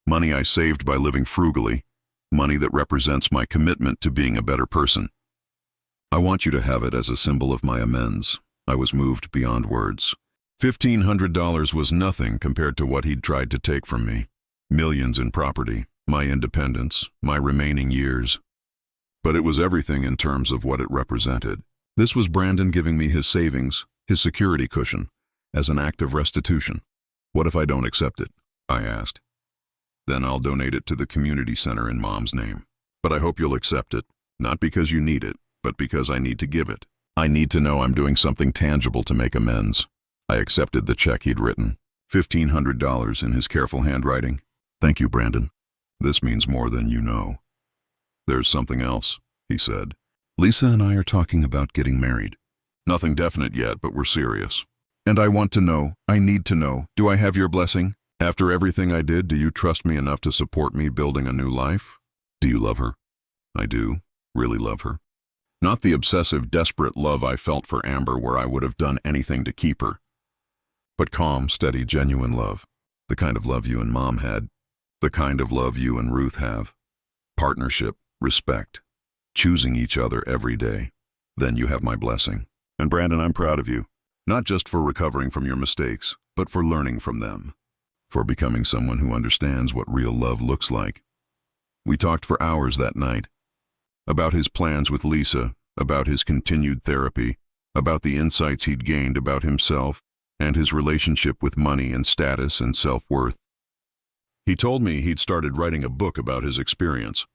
Money I saved by living frugally. Money that represents my commitment to being a better person. I want you to have it as a symbol of my amends. I was moved beyond words. $1,500 was nothing compared to what he'd tried to take from me. Millions in property, my independence, my remaining years. But it was everything in terms of what it represented. This was Brandon giving me his savings, his security cushion, as an act of restitution. What if I don't accept it? I asked. Then I'll donate it to the community center in Mom's name. But I hope you'll accept it, not because you need it, but because I need to give it. I need to know I'm doing something tangible to make amends. I accepted the check he'd written, $1,500 in his careful handwriting. Thank you, Brandon. This means more than you know. There's something else, he said. Lisa and I are talking about getting married. Nothing definite yet, but we're serious. And I want to know, I need to know, do I have your blessing? After everything I did, do you trust me enough to support me building a new life? Do you love her? I do, really love her. Not the obsessive, desperate love I felt for Amber where I would have done anything to keep her. But calm, steady, genuine love. The kind of love you and Mom had. The kind of love you and Ruth have. Partnership, respect, choosing each other every day. Then you have my blessing. And Brandon, I'm proud of you. Not just for recovering from your mistakes, but for learning from them. For becoming someone who understands what real love looks like. We talked for hours that night. About his plans with Lisa, about his continued therapy, about the insights he'd gained about himself, and his relationship with money and status and self-worth. He told me he'd started writing a book about his experience,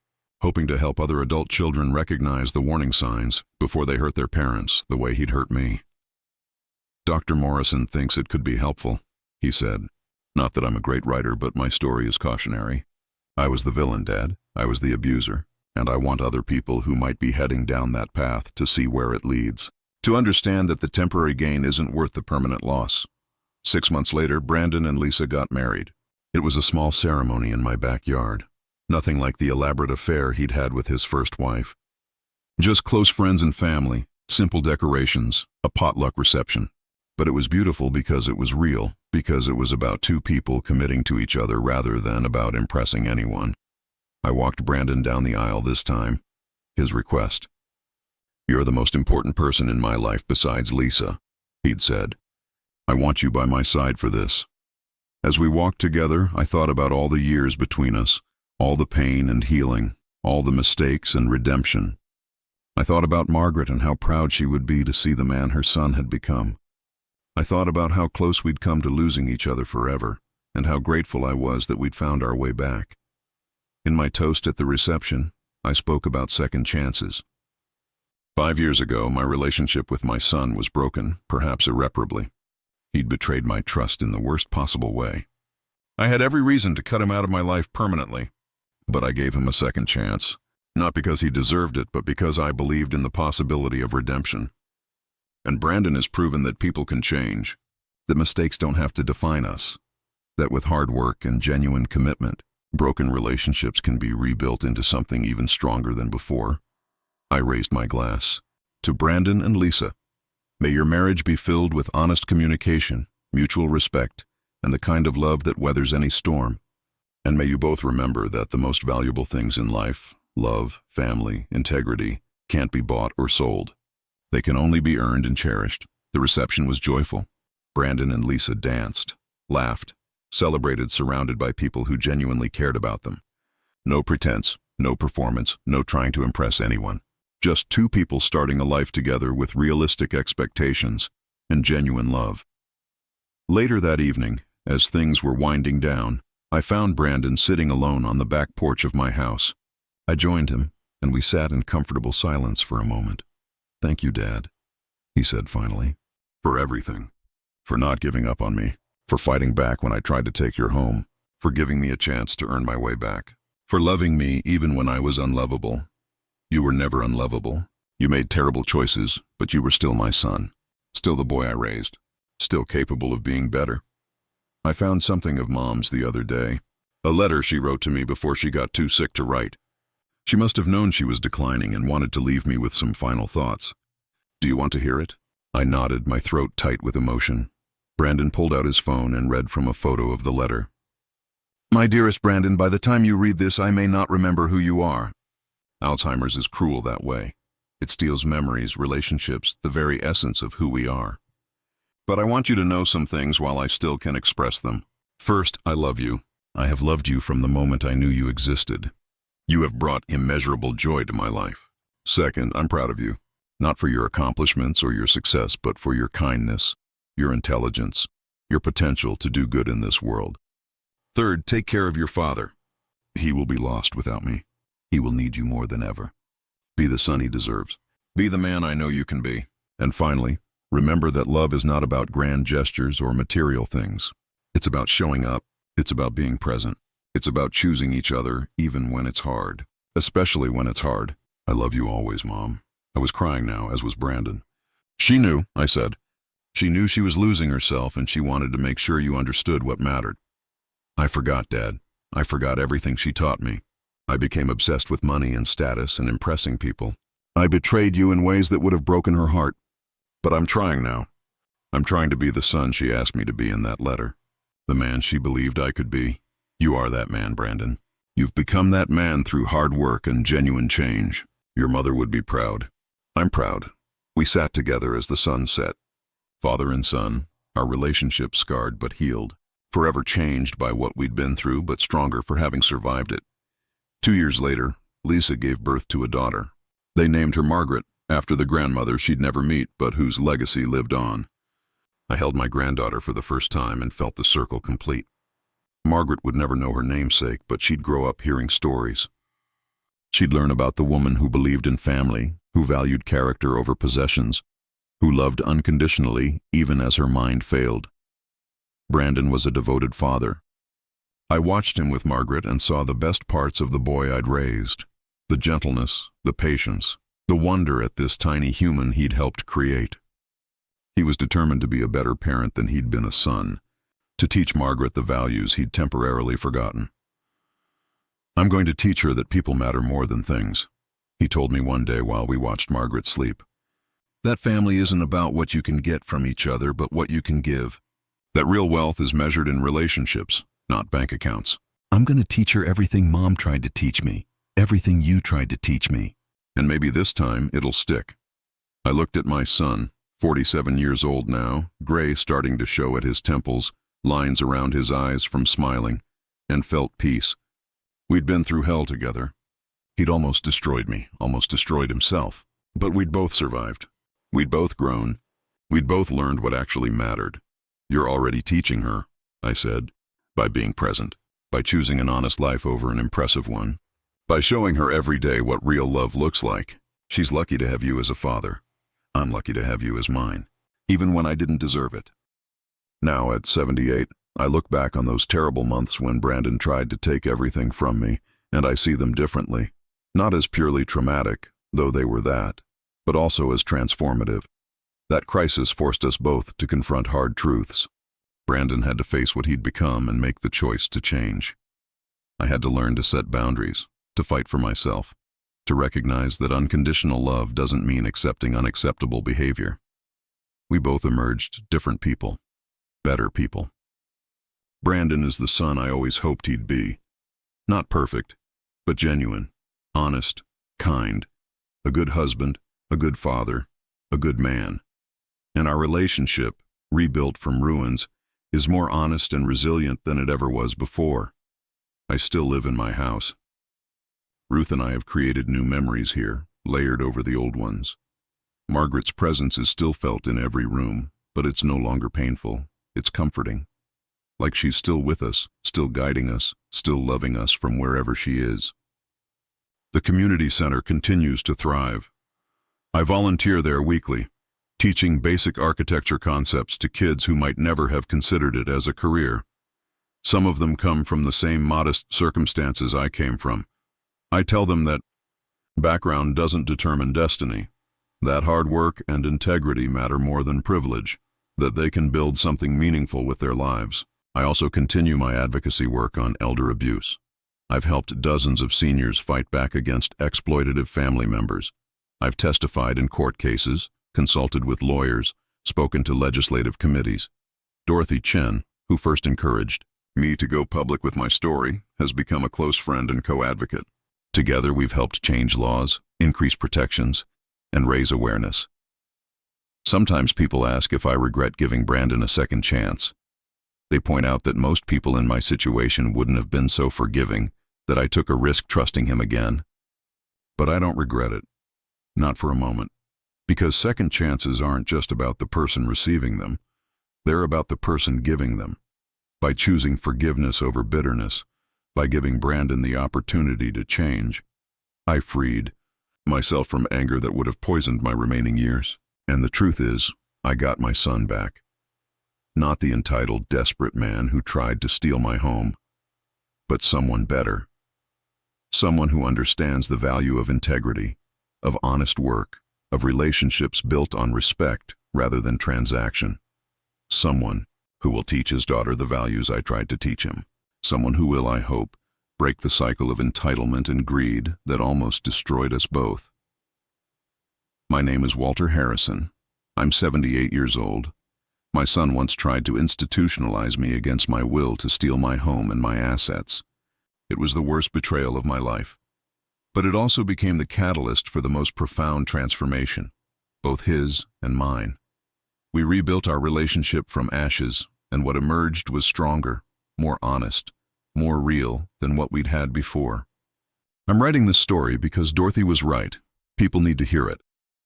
hoping to help other adult children recognize the warning signs before they hurt their parents the way he'd hurt me. Dr. Morrison thinks it could be helpful, he said. Not that I'm a great writer, but my story is cautionary. I was the villain, Dad. I was the abuser. And I want other people who might be heading down that path to see where it leads. To understand that the temporary gain isn't worth the permanent loss. 6 months later, Brandon and Lisa got married. It was a small ceremony in my backyard. Nothing like the elaborate affair he'd had with his first wife. Just close friends and family, simple decorations, a potluck reception. But it was beautiful because it was real, because it was about two people committing to each other rather than about impressing anyone. I walked Brandon down the aisle this time. His request. You're the most important person in my life besides Lisa, he'd said. I want you by my side for this. As we walked together, I thought about all the years between us, all the pain and healing, all the mistakes and redemption. I thought about Margaret and how proud she would be to see the man her son had become. I thought about how close we'd come to losing each other forever, and how grateful I was that we'd found our way back. In my toast at the reception, I spoke about second chances. 5 years ago, my relationship with my son was broken, perhaps irreparably. He'd betrayed my trust in the worst possible way. I had every reason to cut him out of my life permanently, but I gave him a second chance, not because he deserved it, but because I believed in the possibility of redemption. And Brandon has proven that people can change, that mistakes don't have to define us, that with hard work and genuine commitment, broken relationships can be rebuilt into something even stronger than before. I raised my glass. To Brandon and Lisa, may your marriage be filled with honest communication, mutual respect, and the kind of love that weathers any storm. And may you both remember that the most valuable things in life, love, family, integrity, can't be bought or sold. They can only be earned and cherished. The reception was joyful. Brandon and Lisa danced, laughed, celebrated, surrounded by people who genuinely cared about them. No pretense, no performance, no trying to impress anyone. Just two people starting a life together with realistic expectations and genuine love. Later that evening, as things were winding down, I found Brandon sitting alone on the back porch of my house. I joined him, and we sat in comfortable silence for a moment. Thank you, Dad, he said finally, for everything. For not giving up on me. For fighting back when I tried to take your home. For giving me a chance to earn my way back. For loving me even when I was unlovable. You were never unlovable. You made terrible choices, but you were still my son. Still the boy I raised. Still capable of being better. I found something of Mom's the other day. A letter she wrote to me before she got too sick to write. She must have known she was declining and wanted to leave me with some final thoughts. Do you want to hear it? I nodded, my throat tight with emotion. Brandon pulled out his phone and read from a photo of the letter. My dearest Brandon, by the time you read this, I may not remember who you are. Alzheimer's is cruel that way. It steals memories, relationships, the very essence of who we are. But I want you to know some things while I still can express them. First, I love you. I have loved you from the moment I knew you existed. You have brought immeasurable joy to my life. Second, I'm proud of you. Not for your accomplishments or your success, but for your kindness, your intelligence, your potential to do good in this world. Third, take care of your father. He will be lost without me. He will need you more than ever. Be the son he deserves. Be the man I know you can be. And finally, remember that love is not about grand gestures or material things. It's about showing up. It's about being present. It's about choosing each other even when it's hard. Especially when it's hard. I love you always, Mom. I was crying now, as was Brandon. She knew, I said. She knew she was losing herself, and she wanted to make sure you understood what mattered. I forgot, Dad. I forgot everything she taught me. I became obsessed with money and status and impressing people. I betrayed you in ways that would have broken her heart. But I'm trying now. I'm trying to be the son she asked me to be in that letter. The man she believed I could be. You are that man, Brandon. You've become that man through hard work and genuine change. Your mother would be proud. I'm proud. We sat together as the sun set. Father and son, our relationship scarred but healed. Forever changed by what we'd been through, but stronger for having survived it. 2 years later, Lisa gave birth to a daughter. They named her Margaret, after the grandmother she'd never meet, but whose legacy lived on. I held my granddaughter for the first time and felt the circle complete. Margaret would never know her namesake, but she'd grow up hearing stories. She'd learn about the woman who believed in family, who valued character over possessions, who loved unconditionally even as her mind failed. Brandon was a devoted father. I watched him with Margaret and saw the best parts of the boy I'd raised. The gentleness, the patience, the wonder at this tiny human he'd helped create. He was determined to be a better parent than he'd been a son, to teach Margaret the values he'd temporarily forgotten. I'm going to teach her that people matter more than things, he told me one day while we watched Margaret sleep. That family isn't about what you can get from each other, but what you can give. That real wealth is measured in relationships, not bank accounts. I'm going to teach her everything Mom tried to teach me, everything you tried to teach me. And maybe this time it'll stick. I looked at my son, 47 years old now, gray starting to show at his temples, lines around his eyes from smiling, and felt peace. We'd been through hell together. He'd almost destroyed me, almost destroyed himself. But we'd both survived. We'd both grown. We'd both learned what actually mattered. You're already teaching her, I said, by being present, by choosing an honest life over an impressive one, by showing her every day what real love looks like. She's lucky to have you as a father. I'm lucky to have you as mine, even when I didn't deserve it. Now, at 78, I look back on those terrible months when Brandon tried to take everything from me, and I see them differently. Not as purely traumatic, though they were that, but also as transformative. That crisis forced us both to confront hard truths. Brandon had to face what he'd become and make the choice to change. I had to learn to set boundaries, to fight for myself, to recognize that unconditional love doesn't mean accepting unacceptable behavior. We both emerged different people, better people. Brandon is the son I always hoped he'd be. Not perfect, but genuine, honest, kind, a good husband, a good father, a good man. And our relationship, rebuilt from ruins, is more honest and resilient than it ever was before. I still live in my house. Ruth and I have created new memories here, layered over the old ones. Margaret's presence is still felt in every room, but it's no longer painful. It's comforting. Like she's still with us, still guiding us, still loving us from wherever she is. The community center continues to thrive. I volunteer there weekly, teaching basic architecture concepts to kids who might never have considered it as a career. Some of them come from the same modest circumstances I came from. I tell them that background doesn't determine destiny, that hard work and integrity matter more than privilege, that they can build something meaningful with their lives. I also continue my advocacy work on elder abuse. I've helped dozens of seniors fight back against exploitative family members. I've testified in court cases, consulted with lawyers, spoken to legislative committees. Dorothy Chen, who first encouraged me to go public with my story, has become a close friend and co-advocate. Together, we've helped change laws, increase protections, and raise awareness. Sometimes people ask if I regret giving Brandon a second chance. They point out that most people in my situation wouldn't have been so forgiving, that I took a risk trusting him again. But I don't regret it. Not for a moment. Because second chances aren't just about the person receiving them. They're about the person giving them. By choosing forgiveness over bitterness, by giving Brandon the opportunity to change, I freed myself from anger that would have poisoned my remaining years. And the truth is, I got my son back. Not the entitled, desperate man who tried to steal my home, but someone better. Someone who understands the value of integrity, of honest work, of relationships built on respect rather than transaction. Someone who will teach his daughter the values I tried to teach him. Someone who will, I hope, break the cycle of entitlement and greed that almost destroyed us both. My name is Walter Harrison. I'm 78 years old. My son once tried to institutionalize me against my will to steal my home and my assets. It was the worst betrayal of my life. But it also became the catalyst for the most profound transformation, both his and mine. We rebuilt our relationship from ashes, and what emerged was stronger, more honest, more real than what we'd had before. I'm writing this story because Dorothy was right. People need to hear it.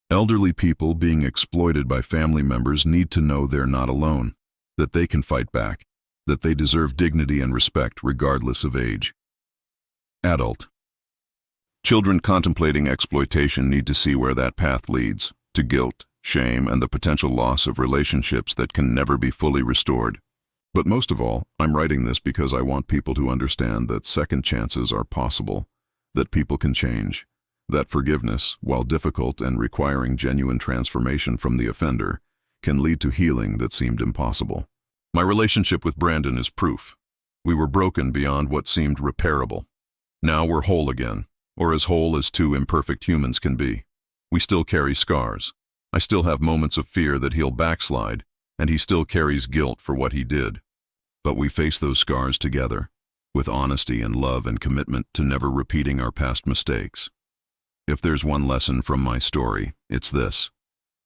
Elderly people being exploited by family members need to know they're not alone, that they can fight back, that they deserve dignity and respect regardless of age. Adult. Children contemplating exploitation need to see where that path leads, to guilt, shame, and the potential loss of relationships that can never be fully restored. But most of all, I'm writing this because I want people to understand that second chances are possible, that people can change, that forgiveness, while difficult and requiring genuine transformation from the offender, can lead to healing that seemed impossible. My relationship with Brandon is proof. We were broken beyond what seemed repairable. Now we're whole again, or as whole as two imperfect humans can be. We still carry scars. I still have moments of fear that he'll backslide, and he still carries guilt for what he did. But we face those scars together, with honesty and love and commitment to never repeating our past mistakes. If there's one lesson from my story, it's this.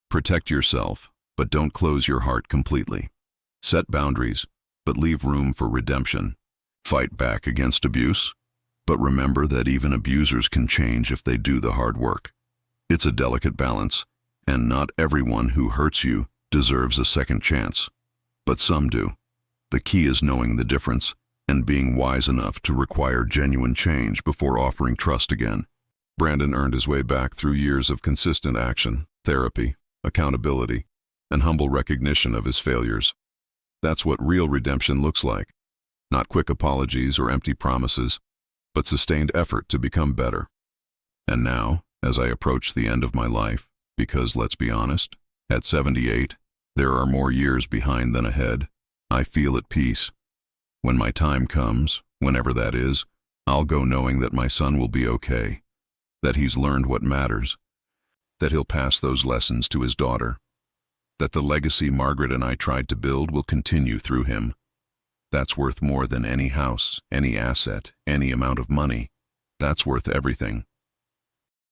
Protect yourself, but don't close your heart completely. Set boundaries, but leave room for redemption. Fight back against abuse, but remember that even abusers can change if they do the hard work. It's a delicate balance, and not everyone who hurts you deserves a second chance. But some do. The key is knowing the difference and being wise enough to require genuine change before offering trust again. Brandon earned his way back through years of consistent action, therapy, accountability, and humble recognition of his failures. That's what real redemption looks like. Not quick apologies or empty promises, but sustained effort to become better. And now, as I approach the end of my life, because let's be honest, at 78, there are more years behind than ahead, I feel at peace. When my time comes, whenever that is, I'll go knowing that my son will be okay, that he's learned what matters, that he'll pass those lessons to his daughter, that the legacy Margaret and I tried to build will continue through him. That's worth more than any house, any asset, any amount of money. That's worth everything.